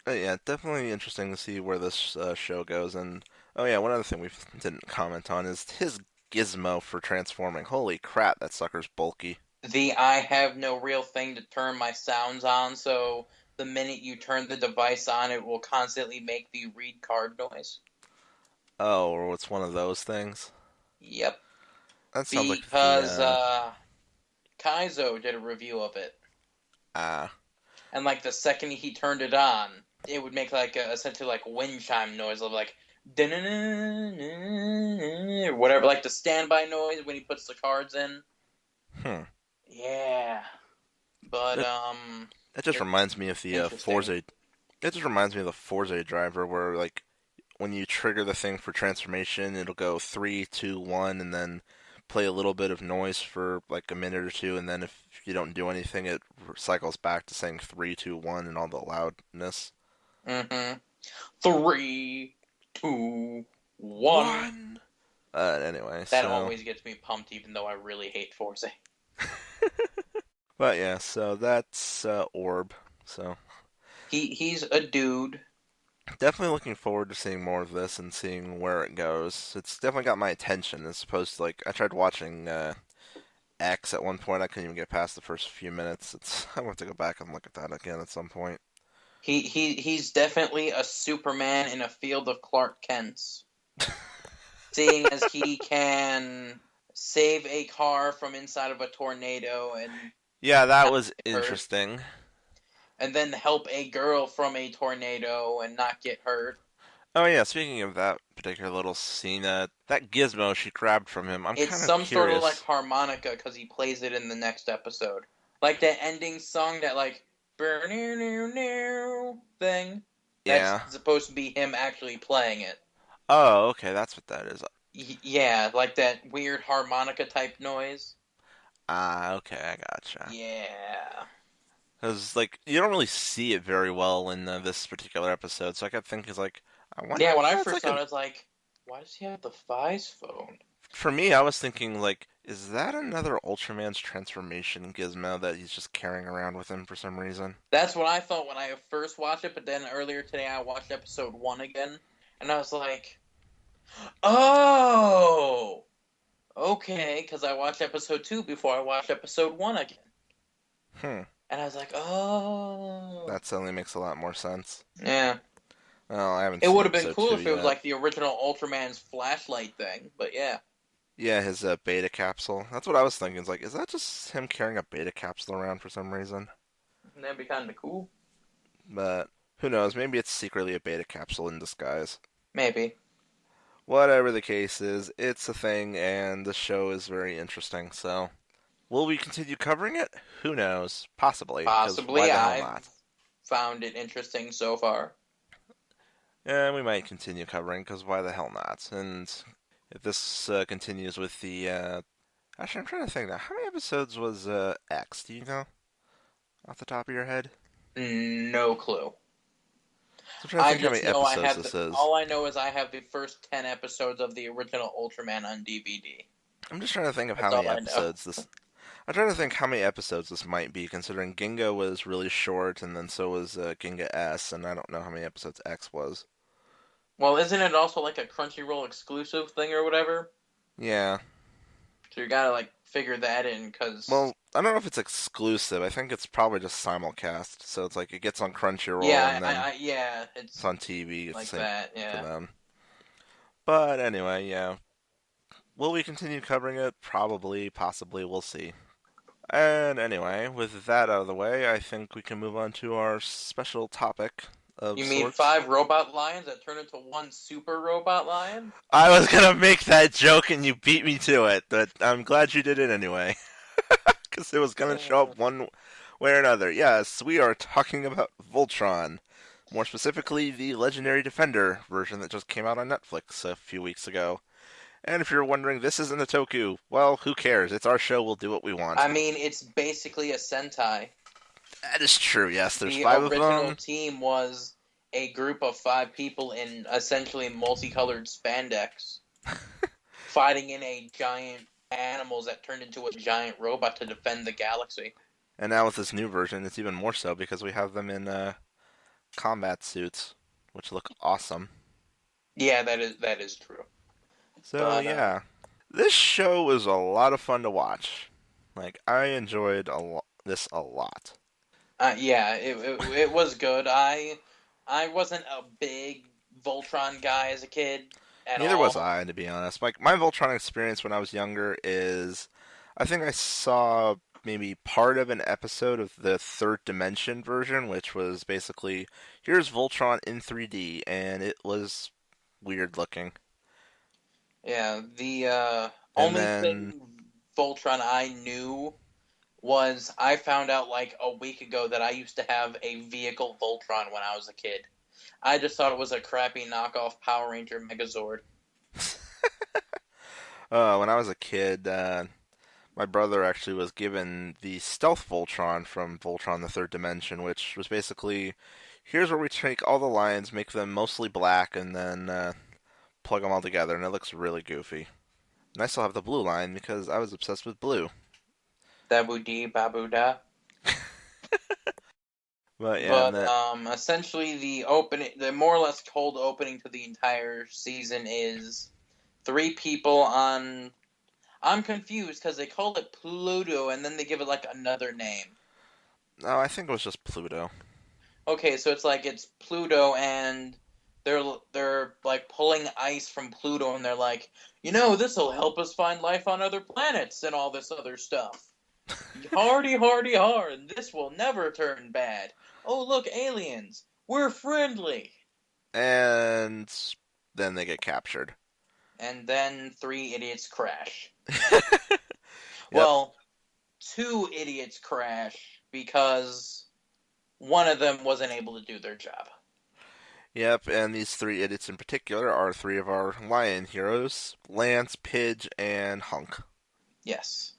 yeah, definitely interesting to see where this show goes. And oh yeah, one other thing we didn't comment on is his gizmo for transforming. Holy crap, that sucker's bulky. I have no real thing to turn my sounds on, so the minute you turn the device on, it will constantly make the read card noise. Oh, or it's one of those things. Yep. That sounds like Because the Kaizo did a review of it. ah. And like the second he turned it on, it would make like essentially like wind chime noise of like or whatever, like the standby noise when he puts the cards in. Hmm. Yeah, but It, it just it's reminds me of the interesting. Forza. It just reminds me of the Forza driver where like when you trigger the thing for transformation, it'll go three, two, one, and then play a little bit of noise for like a minute or two, and then if you don't do anything, it cycles back to saying three, two, one, and all the loudness. Mm-hmm. Three, two, one. One. Anyway, That so always gets me pumped, even though I really hate Forza. but yeah, so that's Orb. So He's a dude. definitely looking forward to seeing more of this and seeing where it goes. It's definitely got my attention as opposed to like I tried watching X at one point. I couldn't even get past the first few minutes. I want to go back and look at that again at some point. He's definitely a Superman in a field of Clark Kents. Seeing as he can save a car from inside of a tornado and Yeah, that not was get hurt, interesting. and then help a girl from a tornado and not get hurt. Oh yeah, speaking of that particular little scene, that gizmo she grabbed from him, I'm It's kind of some sort of like curious. harmonica because he plays it in the next episode. Like that ending song, that like thing. That's Yeah. supposed to be him actually playing it. Oh, okay, that's what that is. Yeah, like that weird harmonica type noise. Ah, okay, I gotcha. Yeah. Because like you don't really see it very well in this particular episode, so I kept thinking, like, I wonder Yeah, when if I that's first like saw it, an. I was like, why does he have the Fi's phone? For me, I was thinking like, is that another Ultraman's transformation gizmo that he's just carrying around with him for some reason? That's what I thought when I first watched it, but then earlier today I watched episode 1 again, and I was like, oh! Okay, because I watched episode 2 before I watched episode 1 again. Hmm. And I was like, oh. That suddenly makes a lot more sense. Yeah. Well, I haven't It seen would have been episode cool two if it was yet. like the original Ultraman's flashlight thing, but yeah. Yeah, his beta capsule. That's what I was thinking. It's like, is that just him carrying a beta capsule around for some reason? That'd be kind of cool. But who knows? Maybe it's secretly a beta capsule in disguise. Maybe. Whatever the case is, it's a thing, and the show is very interesting. So, will we continue covering it? Who knows? Possibly, because why Possibly. the hell I've not? found it interesting so far. Yeah, we might continue covering, because why the hell not? And if this continues with the. Actually, I'm trying to think now. How many episodes was X? Do you know? Off the top of your head? No clue. So I'm trying to I think how just many know I episodes have this is. all I know is I have the first 10 episodes of the original Ultraman on DVD. I'm just trying to think of how That's many all I know. episodes this. I'm trying to think how many episodes this might be, considering Ginga was really short, and then so was Ginga S, and I don't know how many episodes X was. Well, isn't it also like a Crunchyroll exclusive thing or whatever? Yeah. So you gotta like figure that in, cause Well, I don't know if it's exclusive. I think it's probably just simulcast. So it's like it gets on Crunchyroll, yeah, and then yeah, it's it's on TV. It's the like same that. for Yeah. them. But anyway, yeah. Will we continue covering it? Probably, possibly. We'll see. And anyway, with that out of the way, I think we can move on to our special topic of You mean sorts. 5 robot lions that turn into one super robot lion? I was gonna make that joke and you beat me to it, but I'm glad you did it anyway. Because it was gonna show Uh, up one way or another. Yes, we are talking about Voltron. More specifically, the Legendary Defender version that just came out on Netflix a few weeks ago. And if you're wondering, this isn't a Toku, well, who cares? It's our show, we'll do what we want. I mean, it's basically a Sentai. That is true, yes, there's The five of original them. team was a group of 5 people in essentially multicolored spandex fighting in a giant animals that turned into a giant robot to defend the galaxy. And now with this new version, it's even more so because we have them in combat suits, which look awesome. Yeah, that is true. So But yeah, this show was a lot of fun to watch. Like I enjoyed this a lot. yeah, it was good. I wasn't a big Voltron guy as a kid at Neither was all. I, to be honest. Like my Voltron experience when I was younger is, I think I saw maybe part of an episode of the Third Dimension version, which was basically here's Voltron in 3D, and it was weird looking. Yeah, the And only then, thing Voltron I knew was I found out like a week ago that I used to have a vehicle Voltron when I was a kid. I just thought it was a crappy knockoff Power Ranger Megazord. when I was a kid, my brother actually was given the Stealth Voltron from Voltron the Third Dimension, which was basically, here's where we take all the lines, make them mostly black, and then plug them all together, and it looks really goofy. And I still have the blue line because I was obsessed with blue. Dabu dee babu da. But yeah, and But that essentially the more or less cold opening to the entire season is three people on. I'm confused because they call it Pluto and then they give it like another name. no, I think it was just Pluto. Okay, so it's like it's Pluto and they're like pulling ice from Pluto and they're like, this will help us find life on other planets and all this other stuff. Hardy, hardy, hard. This will never turn bad. Oh, look, aliens. We're friendly. And then they get captured. And then three idiots crash. Yep. Well, two idiots crash because one of them wasn't able to do their job. Yep, and these three idiots in particular are three of our lion heroes, Lance, Pidge, and Hunk. Yes.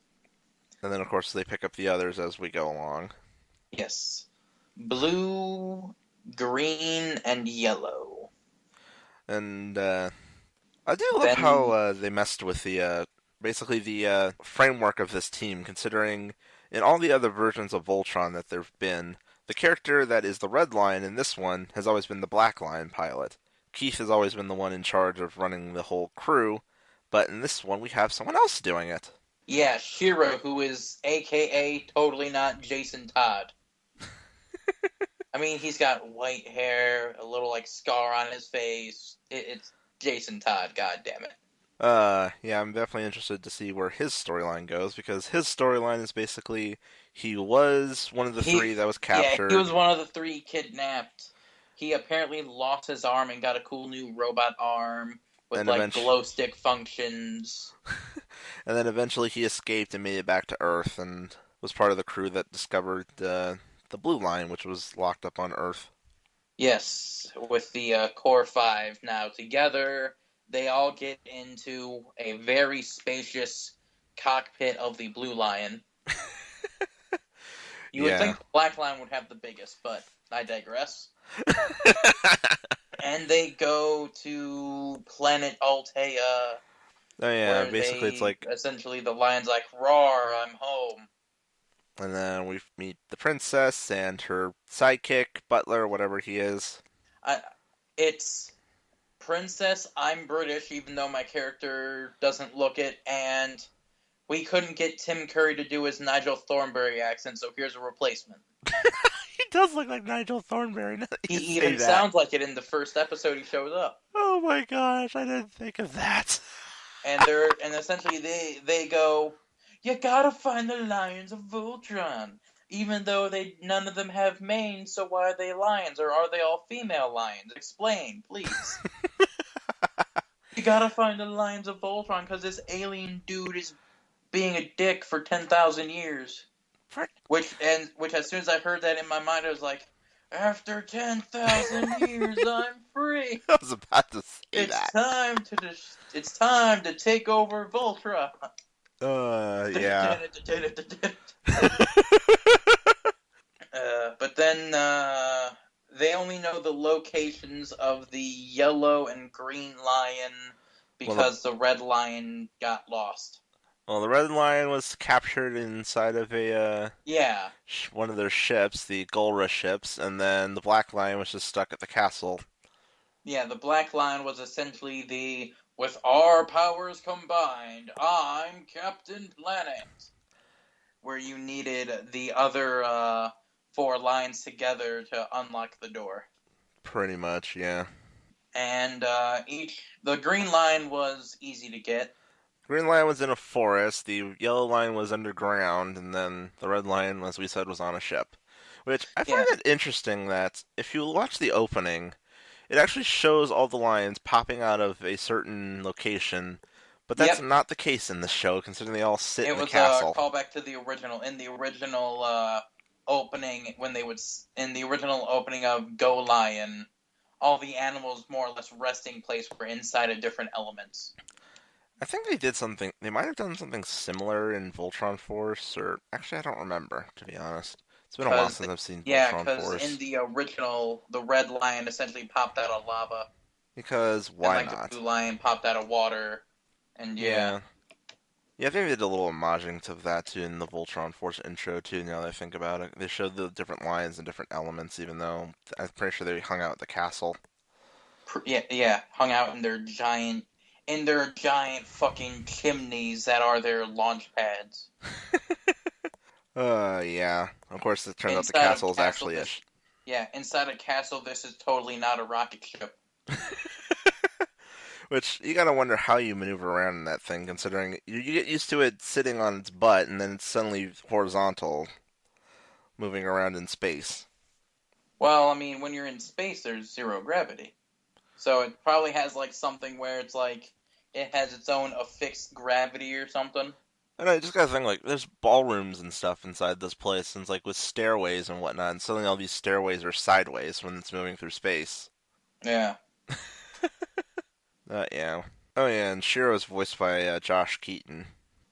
And then, of course, they pick up the others as we go along. Yes. Blue, green, and yellow. And I do love Then, how they messed with the basically the framework of this team, considering in all the other versions of Voltron that there've been, the character that is the Red Line in this one has always been the Black Line pilot. Keith has always been the one in charge of running the whole crew, but in this one we have someone else doing it. yeah, Shira, who is AKA totally not Jason Todd. I mean, he's got white hair, a little like scar on his face. It's Jason Todd, god damn it. Yeah, I'm definitely interested to see where his storyline goes because his storyline is basically he was one of the three that was He captured, was one of the three kidnapped. He apparently lost his arm and got a cool new robot arm with and like eventually, glow stick functions. and then eventually he escaped and made it back to Earth and was part of the crew that discovered the Blue Line, which was locked up on Earth. Yes, with the Core 5 now together, they all get into a very spacious cockpit of the Blue Lion. You would Yeah. think the Black Lion would have the biggest, but I digress. And they go to planet Altea, Oh yeah, where basically it's like, essentially the lion's like, roar, I'm home. and then we meet the princess and her sidekick, butler, whatever he is. It's Princess, I'm British, even though my character doesn't look it, and we couldn't get Tim Curry to do his Nigel Thornberry accent, so here's a replacement. He does look like Nigel Thornberry. Now that He you say even that. sounds like it in the first episode he shows up. Oh my gosh, I didn't think of that. And essentially they go, you gotta find the lions of Voltron. Even though none of them have manes, so why are they lions? Or are they all female lions? Explain, please. You gotta find the lions of Voltron because this alien dude is being a dick for 10,000 years. Which as soon as I heard that in my mind, I was like, after 10,000 years, I'm free. I was about to say It's that. it's time to take over Voltron. Yeah. But then they only know the locations of the yellow and green lion because the red lion got lost. Well, the Red Lion was captured inside of a Yeah. one of their ships, the Gulra ships, and then the Black Lion was just stuck at the castle. Yeah, the black lion was essentially the with our powers combined, I'm Captain Planet. Where you needed the other four lions together to unlock the door. Pretty much, yeah. And the green lion was easy to get. Green Lion was in a forest, the Yellow Lion was underground, and then the Red Lion, as we said, was on a ship. Which I find it interesting that if you watch the opening, It actually shows all the lions popping out of a certain location, but that's Yep, not the case in this show, considering they all sit it in the was a castle. callback to the original. In the original opening, when they would in the original opening of Go Lion, all the animals more or less resting place were inside of different elements. I think they did something. They might have done something similar in Voltron Force, or actually, I don't remember, to be honest. It's been a while Cause since I've seen yeah, Voltron because in Force. the original, the red lion essentially popped out of lava, Because and why like the not? blue lion popped out of water, and yeah. Yeah. Yeah, I think they did a little homaging to that too in the Voltron Force intro too. Now that I think about it, they showed the different lions and different elements. Even though I'm pretty sure they hung out at the castle. Yeah, hung out in their giant fucking chimneys that are their launch pads. Yeah. Of course, it turns out the Inside of castle is castle, actually a. this yeah, inside a castle, this is totally not a rocket ship. Which you gotta wonder how you maneuver around in that thing, considering you get used to it sitting on its butt and then it's suddenly horizontal, moving around in space. Well, I mean, when you're in space, there's zero gravity, so it probably has like something where it's like it has its own affixed gravity or something. And I just gotta think like there's ballrooms and stuff inside this place, and it's like with stairways and whatnot, and suddenly all these stairways are sideways when it's moving through space. Yeah. Yeah. Oh yeah, and Shiro's voiced by Josh Keaton,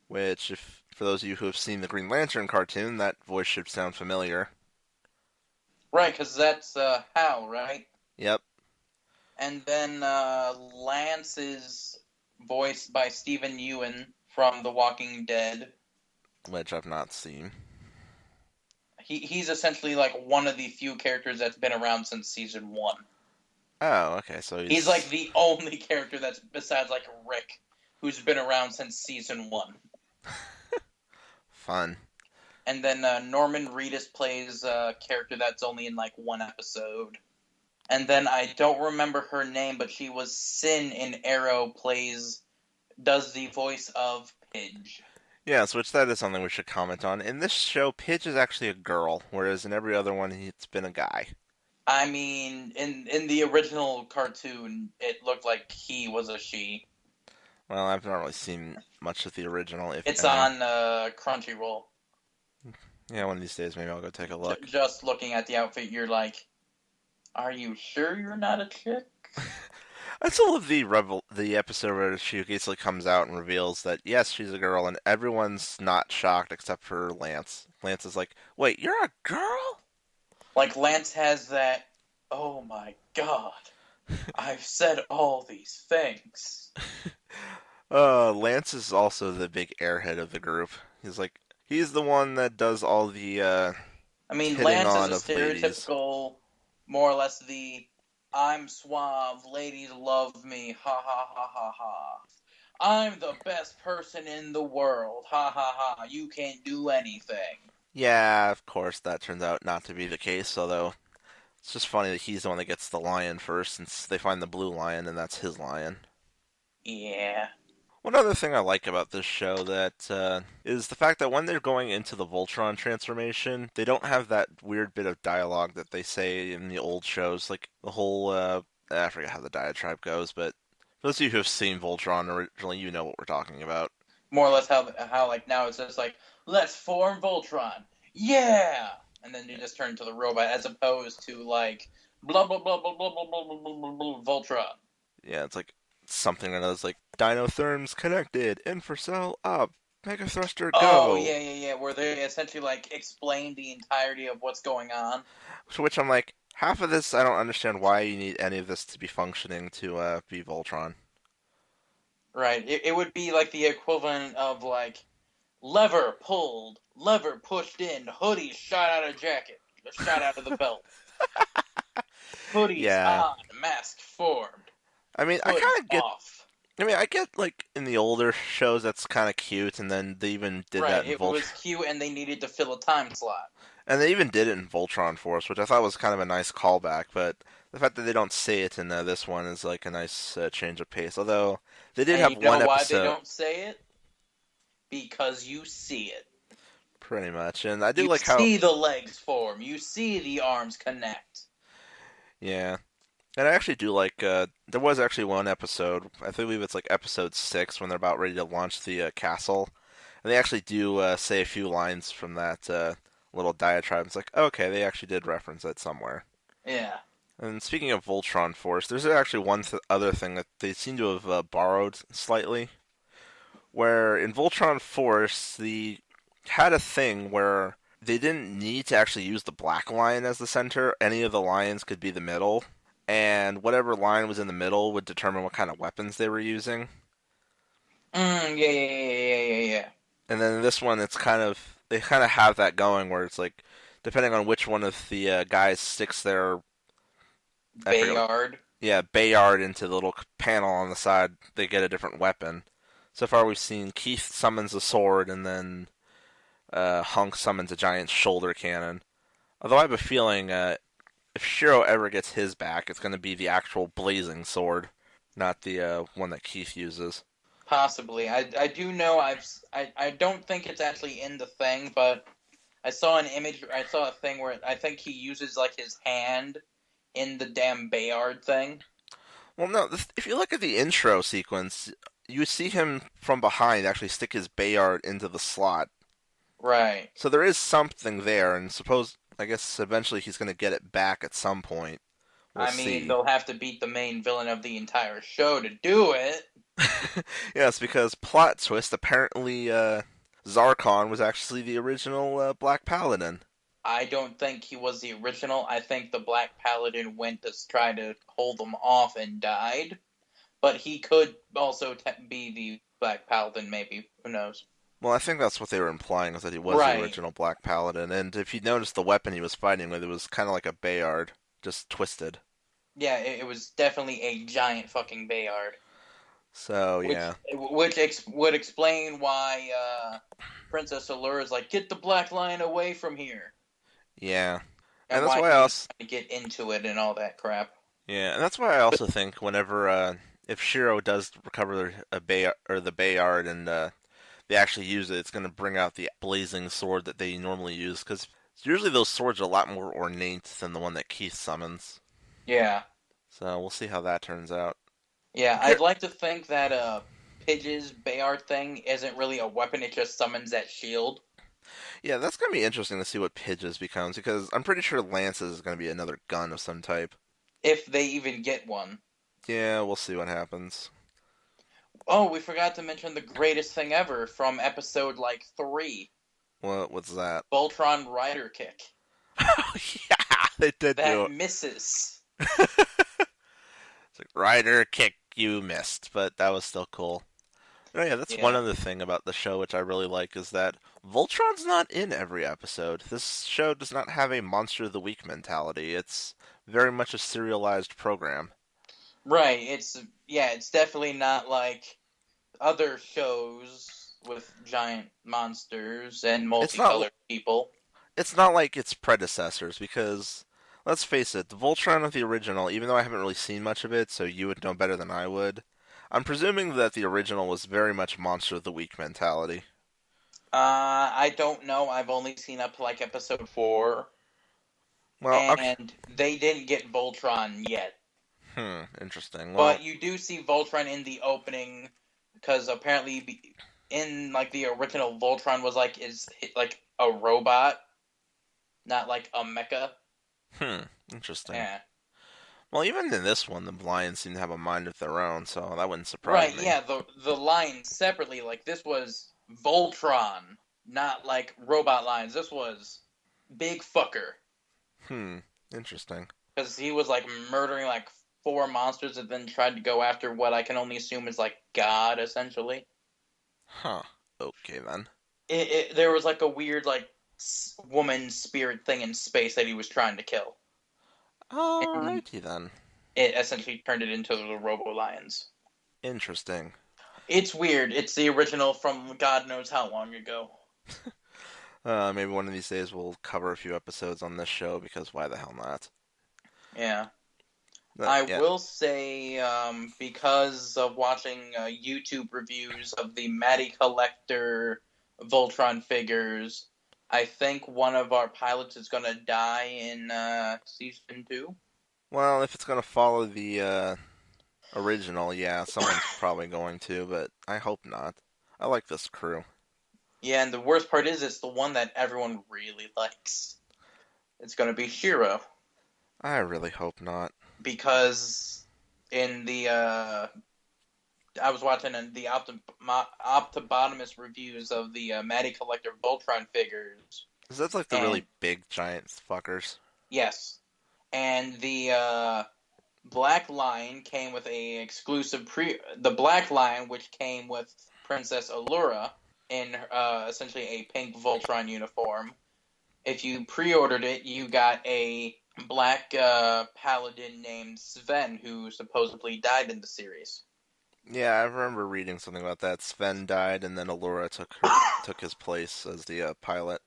which, if for those of you who have seen the Green Lantern cartoon, that voice should sound familiar. Right, because that's Hal, right? Yep. And then Lance is voiced by Stephen Ewan from The Walking Dead. Which I've not seen. He's essentially like one of the few characters that's been around since season one. Oh, okay, so He's like the only character that's besides like Rick who's been around since season one. fun. And then Norman Reedus plays a character that's only in like one episode. And then I don't remember her name, but she was Sin in Arrow, does the voice of Pidge. Yes, which that is something we should comment on. In this show, Pidge is actually a girl, whereas in every other one, it's been a guy. I mean, in the original cartoon, it looked like he was a she. Well, I've not really seen much of the original, if It's any. on Crunchyroll. Yeah, one of these days maybe I'll go take a look. Just looking at the outfit, you're like, are you sure you're not a chick? I still love the episode where she basically comes out and reveals that yes, she's a girl, and everyone's not shocked except for Lance. Lance is like, "Wait, you're a girl?" Like, Lance has that, oh my god, I've said all these things. Lance is also the big airhead of the group. He's the one that does all the I mean, hitting Lance is on a of ladies. stereotypical, more or less the I'm suave, ladies love me, ha ha ha ha ha. I'm the best person in the world, ha ha ha, you can't do anything. Yeah, of course, that turns out not to be the case, although it's just funny that he's the one that gets the lion first, since they find the blue lion, and that's his lion. Yeah. One other thing I like about this show that is the fact that when they're going into the Voltron transformation, they don't have that weird bit of dialogue that they say in the old shows, like the whole I forget how the diatribe goes, but for those of you who have seen Voltron originally, you know what we're talking about. More or less how like now it's just like, let's form Voltron. Yeah! And then you just turn to the robot as opposed to like blah blah blah blah blah blah blah blah blah, blah Voltron. Yeah, it's like something that is like Dinotherms connected, infracell up, Mega Thruster Oh go. yeah, where they essentially like explain the entirety of what's going on. To which I'm like, half of this I don't understand why you need any of this to be functioning to be Voltron. Right. It would be like the equivalent of like lever pulled, lever pushed in, hoodie shot out of jacket, shot out of the belt. Hoodies Yeah, on, mask formed, I mean, I hood kind of get. off. I mean, I get like in the older shows that's kind of cute, and then they even did Right. that in It was Voltron, cute, and they needed to fill a time slot. and they even did it in Voltron Force, which I thought was kind of a nice callback. But the fact that they don't say it in this one is like a nice change of pace. Although they did And you have know one why they episode, don't say it? Because you see it. pretty much, and I do You like how see the legs form. You see the arms connect. yeah. And I actually do like. There was actually one episode. I believe it's like episode 6 when they're about ready to launch the castle, and they actually do say a few lines from that little diatribe. It's like, okay, they actually did reference it somewhere. Yeah. And speaking of Voltron Force, there's actually one other thing that they seem to have borrowed slightly. Where in Voltron Force, the had a thing where they didn't need to actually use the black line as the center. Any of the lines could be the middle, and whatever line was in the middle would determine what kind of weapons they were using. Yeah, yeah, yeah, yeah, yeah, yeah. And then in this one, it's kind of they kind of have that going where it's like depending on which one of the guys sticks their I forget what, Bayard. yeah, Bayard into the little panel on the side, they get a different weapon. So far, we've seen Keith summons a sword, and then Hunk summons a giant shoulder cannon. Although I have a feeling if Shiro ever gets his back, it's going to be the actual blazing sword, not the one that Keith uses. Possibly. I do know I don't think it's actually in the thing, but I saw an image. I saw a thing where I think he uses like his hand in the damn Bayard thing. Well, no, if you look at the intro sequence, you see him from behind actually stick his Bayard into the slot. Right. So there is something there, and I guess eventually he's going to get it back at some point. We'll I mean, see. they'll have to beat the main villain of the entire show to do it. Yes, because plot twist, apparently Zarkon was actually the original Black Paladin. I don't think he was the original. I think the Black Paladin went to try to hold them off and died. But he could also be the Black Paladin, maybe. Who knows? Well, I think that's what they were implying, is that he was the Right. original Black Paladin. And if you notice the weapon he was fighting with, it was kind of like a Bayard, just twisted. Yeah, it was definitely a giant fucking Bayard. So, Which yeah. would explain why Princess Allure is like, get the Black Lion away from here. Yeah. And And that's why why I he was also, trying to get into it and all that crap. yeah, and that's why I also think whenever, if Shiro does recover a Bayard, or the Bayard, and they actually use it, it's going to bring out the blazing sword that they normally use, because usually those swords are a lot more ornate than the one that Keith summons. Yeah. So we'll see how that turns out. Yeah, Here, I'd like to think that Pidge's Bayard thing isn't really a weapon, it just summons that shield. yeah, that's going to be interesting to see what Pidge's becomes, because I'm pretty sure Lance's is going to be another gun of some type. If they even get one. Yeah, we'll see what happens. Oh, we forgot to mention the greatest thing ever from episode like 3. What's that? Voltron Rider Kick. Yeah, they did do That it. misses. It's like, Ryder kick, you missed, but that was still cool. Oh yeah, that's one Yeah. other thing about the show which I really like is that Voltron's not in every episode. This show does not have a Monster of the Week mentality. It's very much a serialized program. Right, it's definitely not like other shows with giant monsters and It's not multicolored people. it's not like its predecessors because let's face it, the Voltron of the original, even though I haven't really seen much of it, so you would know better than I would. I'm presuming that the original was very much Monster of the Week mentality. I don't know. I've only seen up to like episode 4, Well, okay. and they didn't get Voltron yet. Interesting. Well, But you do see Voltron in the opening because apparently in like the original Voltron was is like a robot, not like a mecha. interesting. Yeah. Well, even in this one, the lions seem to have a mind of their own, so that wouldn't surprise Right, me. yeah, the lines separately, like this was Voltron, not like robot lines. This was big fucker. Hmm, interesting. Because he was like murdering like 4 monsters and then tried to go after what I can only assume is like God, essentially. Huh. Okay then. There was like a weird like woman spirit thing in space that he was trying to kill. And Alrighty then. it essentially turned it into the Robo Lions. Interesting. It's weird. It's the original from God knows how long ago. Maybe one of these days we'll cover a few episodes on this show because why the hell not? Yeah. But, I yeah. will say, because of watching YouTube reviews of the Matty Collector Voltron figures, I think one of our pilots is going to die in season 2. Well, if it's gonna follow the original, yeah, someone's probably going to, but I hope not. I like this crew. Yeah, and the worst part is it's the one that everyone really likes. It's going to be Shiro. I really hope not. Because in the I was watching the Optibotomist reviews of the Matty Collector Voltron figures, Is that like the and really big giant fuckers? yes, and the Black Line came with a exclusive the Black Line, which came with Princess Allura in essentially a pink Voltron uniform. If you pre-ordered it, you got a black paladin named Sven, who supposedly died in the series. Yeah, I remember reading something about that. Sven died, and then Allura took his place as the pilot.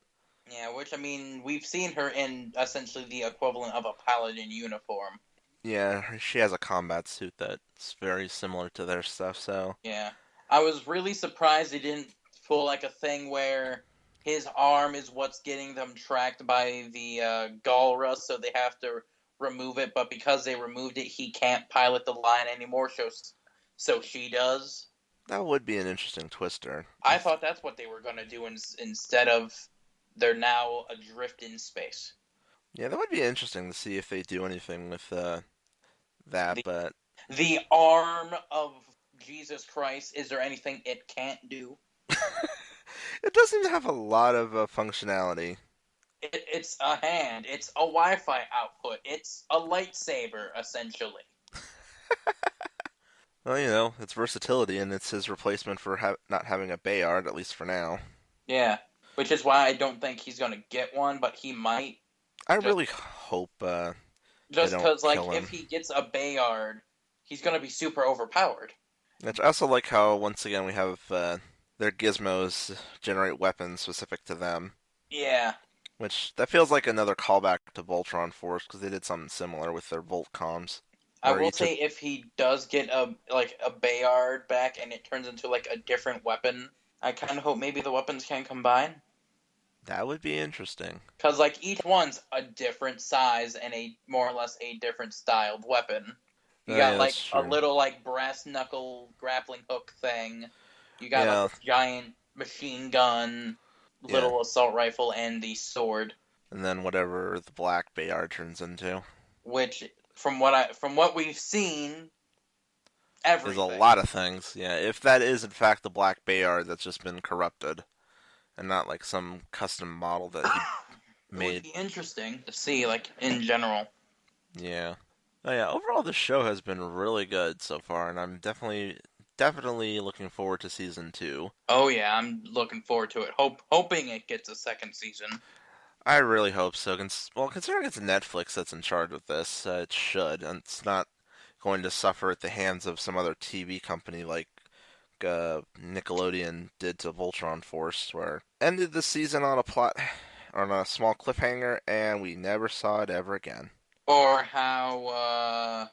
Yeah, which, I mean, we've seen her in essentially the equivalent of a paladin uniform. Yeah, she has a combat suit that's very similar to their stuff. So Yeah. I was really surprised they didn't pull like a thing where his arm is what's getting them tracked by the Galra, so they have to remove it, but because they removed it, he can't pilot the line anymore, so she does. that would be an interesting twister. I thought that's what they were going to do instead of they're now adrift in space. Yeah, that would be interesting to see if they do anything with that. The, But the arm of Jesus Christ, is there anything it can't do? it does seem to have a lot of functionality. It's a hand. It's a Wi-Fi output. It's a lightsaber, essentially. Well, it's versatility, and it's his replacement for not having a Bayard, at least for now. Yeah, which is why I don't think he's gonna get one, but he might. I Just, really hope they just don't because, like, kill if him. he gets a Bayard, he's gonna be super overpowered. I also like how, once again, we have their gizmos generate weapons specific to them, Yeah, which that feels like another callback to Voltron Force, because they did something similar with their Volt comms, I where will each of say if he does get a Bayard back and it turns into like a different weapon, I kind of hope maybe the weapons can combine. that would be interesting. Because, like, each one's a different size and a more or less a different styled weapon. You Oh, got, yeah, like, that's a true. little, like, brass knuckle grappling hook thing. You got, like, Yeah, a giant machine gun, yeah, little assault rifle, and the sword. and then whatever the black Bayard turns into Which, from what we've seen, is a everything. lot of things. Yeah, if that is in fact the black Bayard that's just been corrupted, and not like some custom model that he It would made. be interesting to see, like, in general. Yeah. Oh yeah, overall the show has been really good so far, and I'm definitely looking forward to season 2. Oh yeah, I'm looking forward to it. Hoping it gets a second season. I really hope so. Well, considering it's Netflix that's in charge of this, it should, and it's not going to suffer at the hands of some other TV company like Nickelodeon did to Voltron Force, where ended the season on a plot on a small cliffhanger, and we never saw it ever again. Or how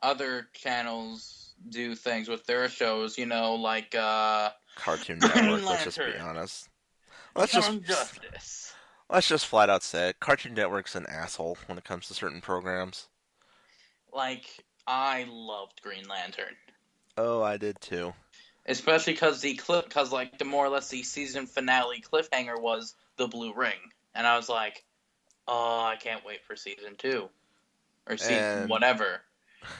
other channels do things with their shows, like Cartoon Green Network, let's just be Lantern, honest. Let's just Young Justice. let's just flat out say it. Cartoon Network's an asshole when it comes to certain programs. Like, I loved Green Lantern. Oh, I did too. Especially because the more or less the season finale cliffhanger was the Blue Ring. And I was like, oh, I can't wait for season 2. Or season And whatever.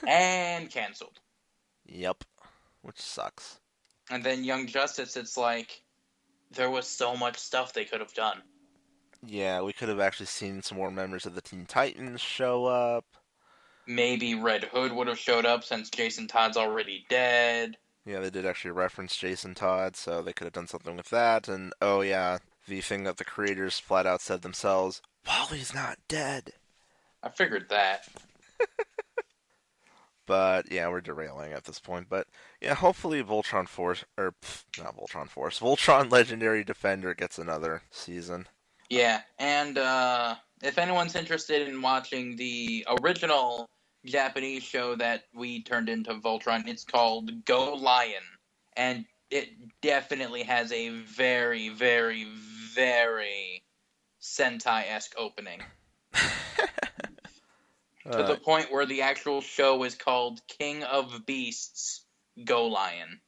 And canceled. yep, which sucks. And then Young Justice, it's like, there was so much stuff they could have done. Yeah, we could have actually seen some more members of the Teen Titans show up. Maybe Red Hood would have showed up since Jason Todd's already dead. Yeah, they did actually reference Jason Todd, so they could have done something with that. And oh yeah, the thing that the creators flat out said themselves, Wally's not dead. I figured that. But yeah, we're derailing at this point. But yeah, hopefully Voltron Force, not Voltron Force, Voltron Legendary Defender gets another season. Yeah, and if anyone's interested in watching the original Japanese show that we turned into Voltron, it's called Go Lion. And it definitely has a very, very, very Sentai-esque opening. To Uh, the point where the actual show is called King of Beasts Go Lion.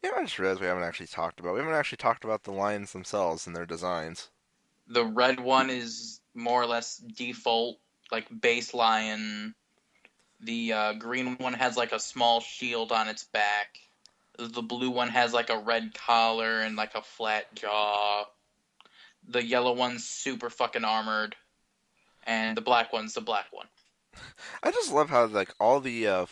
yeah, I just realized we haven't actually talked about the lions themselves and their designs. The red one is more or less default, like base lion. The green one has like a small shield on its back. The blue one has like a red collar and like a flat jaw. The yellow one's super fucking armored. And the black one's the black one. I just love how like all the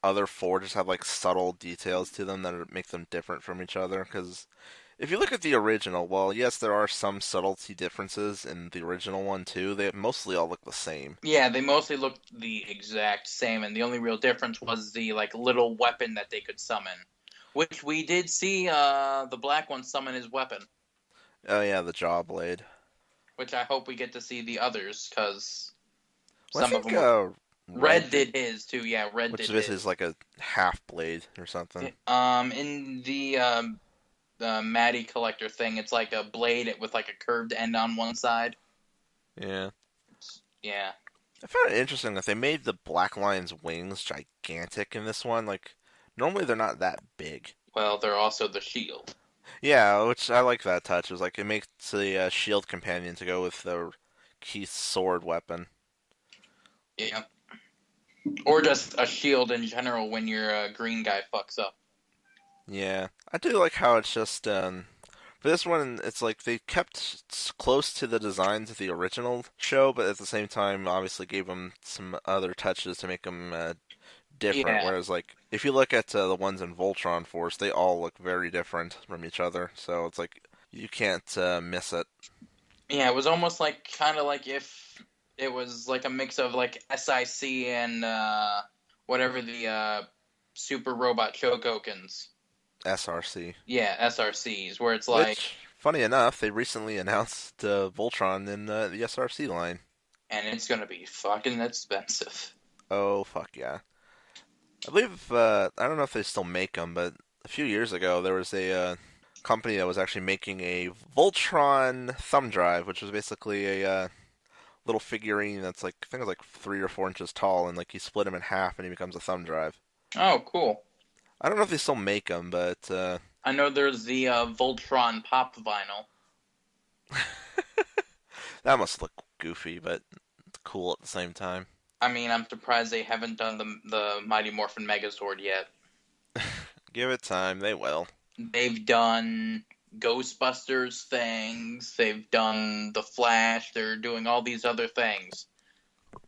other four just have like subtle details to them that make them different from each other. Because if you look at the original, well, yes, there are some subtlety differences in the original one too. They mostly all look the same. Yeah, they mostly look the exact same, and the only real difference was the like little weapon that they could summon, which we did see the black one summon his weapon, Oh yeah, the jaw blade. which I hope we get to see the others because Well, I some of think them were. Red Red did, did his too. Yeah, Red which did this is his. like a half blade or something. In the Maddie collector thing, it's like a blade with like a curved end on one side. Yeah. Yeah. I found it interesting that they made the Black Lion's wings gigantic in this one. Like, normally they're not that big. Well, they're also the shield. Yeah, which I like that touch. It was like it makes the shield companion to go with the Keith's sword weapon. Yeah. Or just a shield in general when your green guy fucks up. Yeah, I do like how it's just for this one, it's like they kept close to the designs of the original show, but at the same time, obviously gave them some other touches to make them different. Yeah. Whereas, like, if you look at the ones in Voltron Force, they all look very different from each other. So it's like you can't miss it. Yeah, it was almost like kind of like if it was like a mix of like SIC and whatever the Super Robot Chokokins. SRC. Yeah, SRCs, where it's like, Which, funny enough, they recently announced Voltron in the SRC line. and it's gonna be fucking expensive. Oh, fuck yeah. I believe, I don't know if they still make them, but a few years ago there was a company that was actually making a Voltron thumb drive, which was basically a little figurine that's like, I think it's like 3 or 4 inches tall, and like you split him in half and he becomes a thumb drive. Oh, cool. I don't know if they still make them, but I know there's the Voltron pop vinyl. that must look goofy, but it's cool at the same time. I mean, I'm surprised they haven't done the Mighty Morphin Megazord yet. Give it time, they will. They've done Ghostbusters things. They've done The Flash. They're doing all these other things.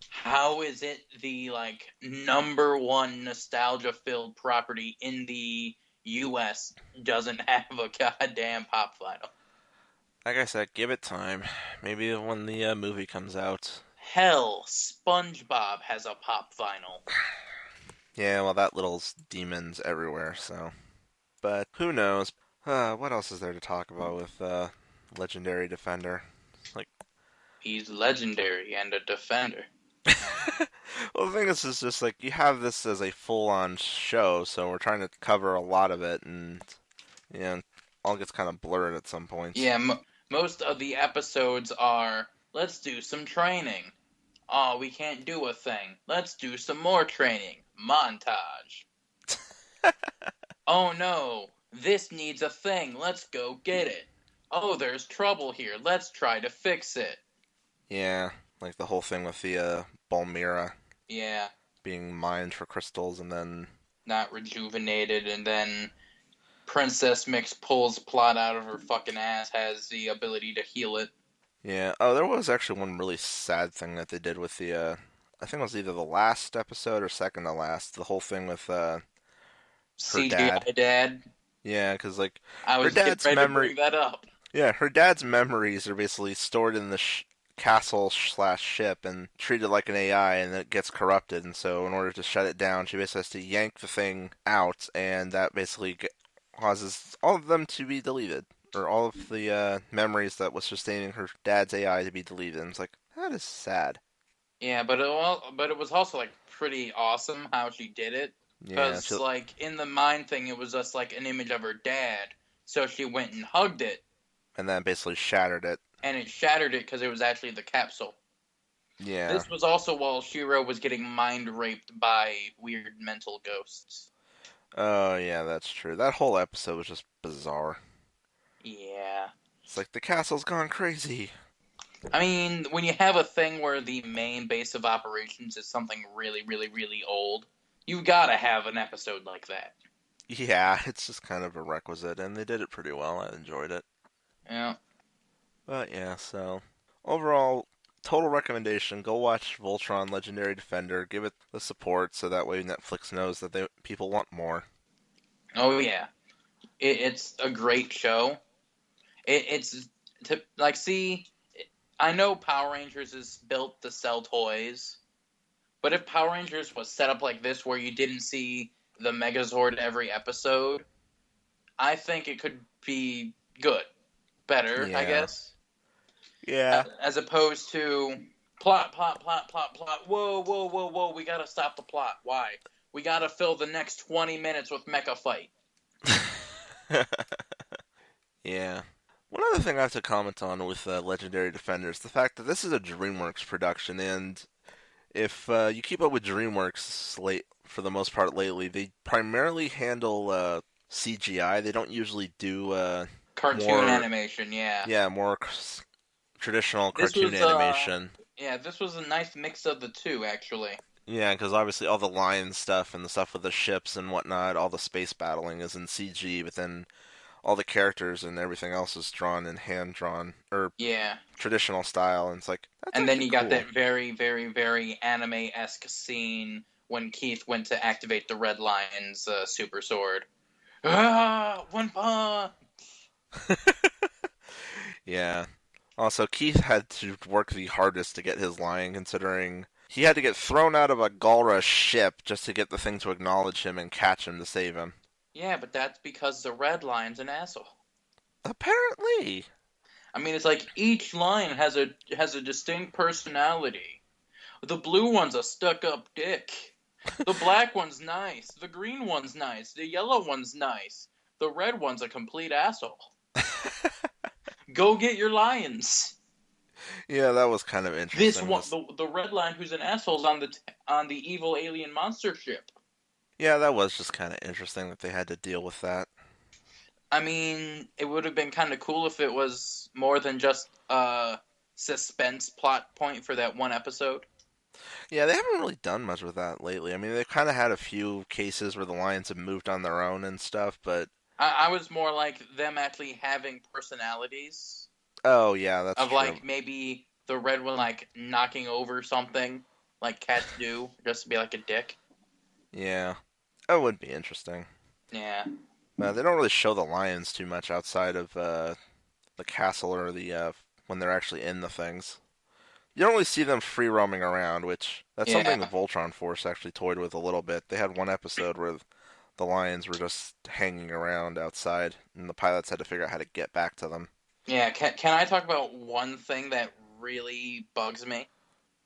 How is it the like number one nostalgia-filled property in the U.S. doesn't have a goddamn pop vinyl? Like I said, give it time. Maybe when the movie comes out. Hell, SpongeBob has a pop vinyl. Yeah, well, that little demon's everywhere, so. But who knows? What else is there to talk about with Legendary Defender? Like, He's legendary and a defender. well, the thing is just like you have this as a full-on show, so we're trying to cover a lot of it, and you know, all gets kind of blurred at some points. Yeah, most of the episodes are, let's do some training. Oh, we can't do a thing. Let's do some more training. Montage. Oh no, this needs a thing. Let's go get it. Oh, there's trouble here. Let's try to fix it. Yeah, like the whole thing with the Balmira Yeah, being mined for crystals, and then not rejuvenated, and then Princess Mix pulls plot out of her fucking ass, has the ability to heal it. yeah. Oh, there was actually one really sad thing that they did with the I think it was either the last episode or second to last. The whole thing with her dad. CGI dad. Yeah, because like I her was getting dad's ready to memory. bring that up. Yeah, her dad's memories are basically stored in the castle slash ship and treated like an AI, and then it gets corrupted. And so, in order to shut it down, she basically has to yank the thing out, and that basically causes all of them to be deleted, or all of the memories that was sustaining her dad's AI to be deleted. And it's like that is sad. Yeah, but it was also like pretty awesome how she did it. Yeah, Because like in the mind thing, it was just like an image of her dad. So she went and hugged it, and then basically shattered it. and it shattered it because it was actually the capsule. Yeah. This was also while Shiro was getting mind raped by weird mental ghosts. Oh, yeah, that's true. That whole episode was just bizarre. Yeah. It's like the castle's gone crazy. I mean, when you have a thing where the main base of operations is something really, really, really old, you've got to have an episode like that. Yeah, it's just kind of a requisite, and they did it pretty well. I enjoyed it. Yeah. But yeah, so overall, total recommendation: go watch Voltron Legendary Defender. Give it the support so that way Netflix knows that people want more. Oh yeah. It's a great show. It's to like see. I know Power Rangers is built to sell toys, but if Power Rangers was set up like this, where you didn't see the Megazord every episode, I think it could be good, better, I Yeah, guess, yeah, as opposed to plot, plot, plot, plot, plot. Whoa, whoa, whoa, whoa! We gotta stop the plot. Why? We gotta fill the next 20 minutes with mecha fight. yeah. One other thing I have to comment on with Legendary Defenders, the fact that this is a DreamWorks production, and if you keep up with DreamWorks late for the most part lately, they primarily handle CGI. They don't usually do Cartoon more, animation, yeah. yeah, more traditional This cartoon was animation. yeah, this was a nice mix of the two, actually. Yeah, because obviously all the lion stuff and the stuff with the ships and whatnot, all the space battling is in CG, but then all the characters and everything else is drawn in hand drawn or Yeah. traditional style, and it's like that's And then actually you got cool. that very, very, very anime-esque scene when Keith went to activate the Red Lion's super sword. Ah, one punch! Yeah. Also, Keith had to work the hardest to get his line, considering he had to get thrown out of a Galra ship just to get the thing to acknowledge him and catch him to save him. Yeah, but that's because the Red Lion's an asshole. Apparently. I mean, it's like each lion has a distinct personality. The blue one's a stuck-up dick. The black one's nice. The green one's nice. The yellow one's nice. The red one's a complete asshole. Go get your lions. Yeah, that was kind of This interesting. one, the red lion who's an asshole's on the evil alien monster ship. Yeah, that was just kind of interesting that they had to deal with that. I mean, it would have been kind of cool if it was more than just a suspense plot point for that one episode. Yeah, they haven't really done much with that lately. I mean, they've kind of had a few cases where the Lions have moved on their own and stuff, but I was more like them actually having personalities. oh yeah, that's Of true. like maybe the red one like knocking over something like cats do just to be like a dick. Yeah, that would be interesting. Yeah. They don't really show the lions too much outside of the castle or the when they're actually in the things. You don't really see them free roaming around, which that's something the Yeah. Voltron Force actually toyed with a little bit. They had one episode where the lions were just hanging around outside, and the pilots had to figure out how to get back to them. Yeah, can I talk about one thing that really bugs me?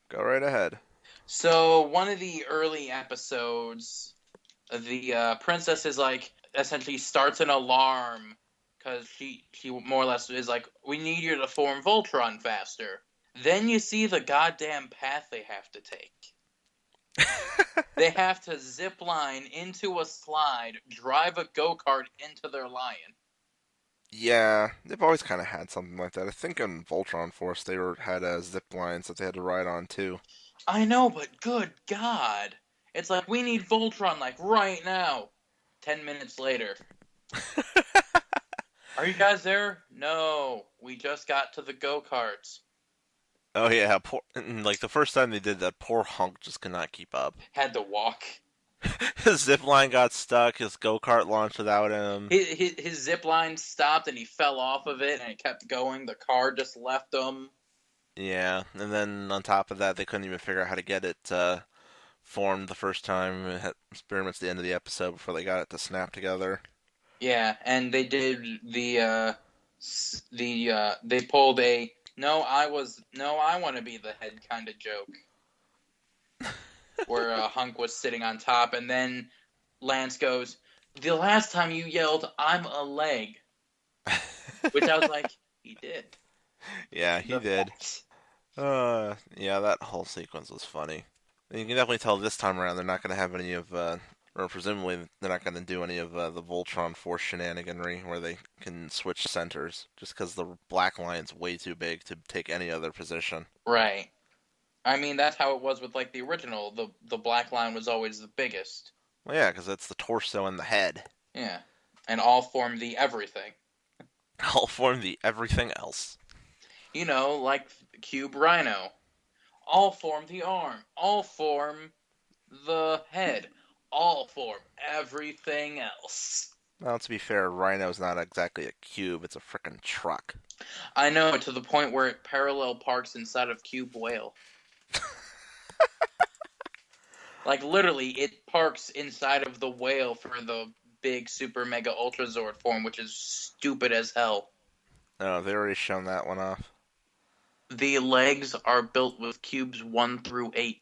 Go right ahead. So, one of the early episodes, the princess is like, essentially starts an alarm because she more or less is like, we need you to form Voltron faster. Then you see the goddamn path they have to take. They have to zip line into a slide, drive a go-kart into their lion. Yeah, they've always kind of had something like that. I think in Voltron Force had zip lines that they had to ride on too. I know, but good God. It's like, we need Voltron, like, right now. 10 minutes later. Are you guys there? No. We just got to the go-karts. Oh yeah, like the first time they did that, poor Hunk just could not keep up. Had to walk. His zip line got stuck. His go kart launched without him. His zip line stopped and he fell off of it and it kept going. The car just left him. Yeah, and then on top of that, they couldn't even figure out how to get it formed the first time. It was pretty much the end of the episode before they got it to snap together. Yeah, and they did they pulled a no, I want to be the head kind of joke. Where Hunk was sitting on top, and then Lance goes, the last time you yelled, I'm a leg. Which I was like, he did. Yeah, he did. Yeah, that whole sequence was funny. And you can definitely tell this time around they're not going to have any of, or presumably they're not going to do any of the Voltron Force shenaniganry where they can switch centers, just because the Black Lion's way too big to take any other position. Right. I mean, that's how it was with like the original. The black line was always the biggest. Well, yeah, because it's the torso and the head. Yeah. And all form the everything. All form the everything else. You know, like Cube Rhino. All form the arm. All form the head. All form everything else. Well, to be fair, Rhino's not exactly a cube, it's a frickin' truck. I know, to the point where it parallel parks inside of Cube Whale. Like, literally, it parks inside of the whale for the big super mega ultra Zord form, which is stupid as hell. Oh, they already shown that one off. The legs are built with cubes 1 through 8.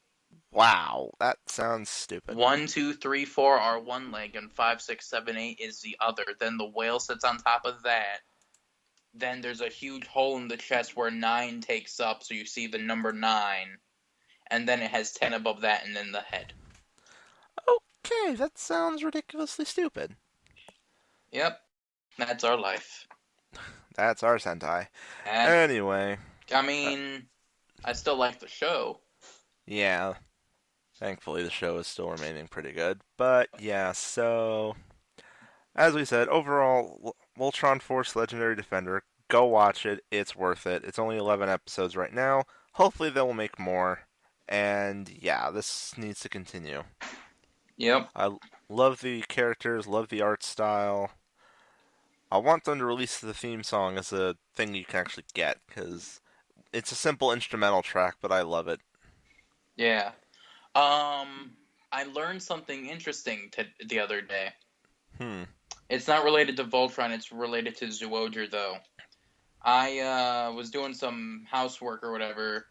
Wow, that sounds stupid. 1, 2, 3, 4 are one leg, and 5, 6, 7, 8 is the other. Then the whale sits on top of that. Then there's a huge hole in the chest where 9 takes up, so you see the number 9. And then it has 10 above that, and then the head. Okay, that sounds ridiculously stupid. Yep, that's our life. That's our Sentai. And, Anyway. I mean, I still like the show. Yeah. Thankfully, the show is still remaining pretty good. But, yeah, so... As we said, overall, Voltron Force Legendary Defender, go watch it. It's worth it. It's only 11 episodes right now. Hopefully, they will make more. And, yeah, this needs to continue. Yep. I love the characters, love the art style. I want them to release the theme song as a thing you can actually get, because it's a simple instrumental track, but I love it. Yeah. I learned something interesting the other day. It's not related to Voltron, it's related to Zyuohger, though. I was doing some housework or whatever,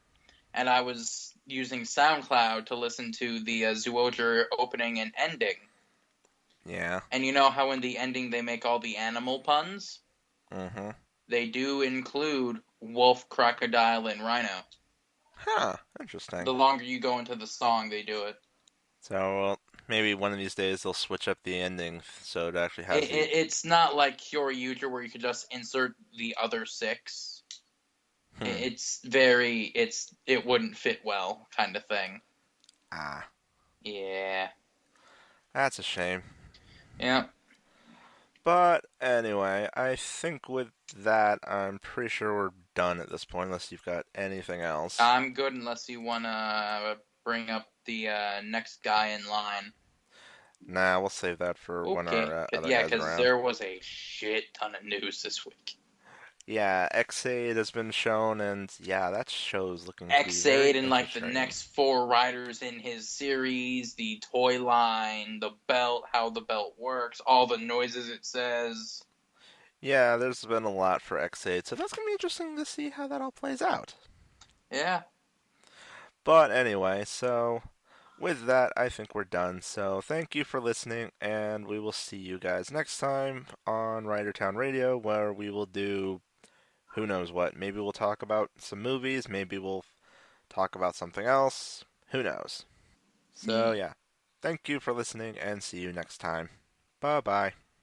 and I was using SoundCloud to listen to the Zyuohger opening and ending. Yeah. And you know how in the ending they make all the animal puns? Mm-hmm. They do include wolf, crocodile, and rhino. Huh. Interesting. The longer you go into the song, they do it. So, well, maybe one of these days they'll switch up the ending so it actually has It's not like Kyoryuger where you could just insert the other 6. It wouldn't fit well, kind of thing. Ah. Yeah. That's a shame. Yeah. But anyway, I think with that, I'm pretty sure we're done at this point, unless you've got anything else. I'm good unless you want to bring up the next guy in line. Nah, we'll save that for when our other yeah, guys because around. there was a shit ton of news this week. Yeah, X8 has been shown, and yeah, that show's looking X8 and like the next 4 riders in his series, the toy line, the belt, how the belt works, all the noises it says. Yeah, there's been a lot for X8, so that's going to be interesting to see how that all plays out. Yeah. But anyway, so with that, I think we're done. So thank you for listening, and we will see you guys next time on Ridertown Radio, where we will do who knows what. Maybe we'll talk about some movies, maybe we'll talk about something else. Who knows? So yeah, thank you for listening, and see you next time. Bye-bye.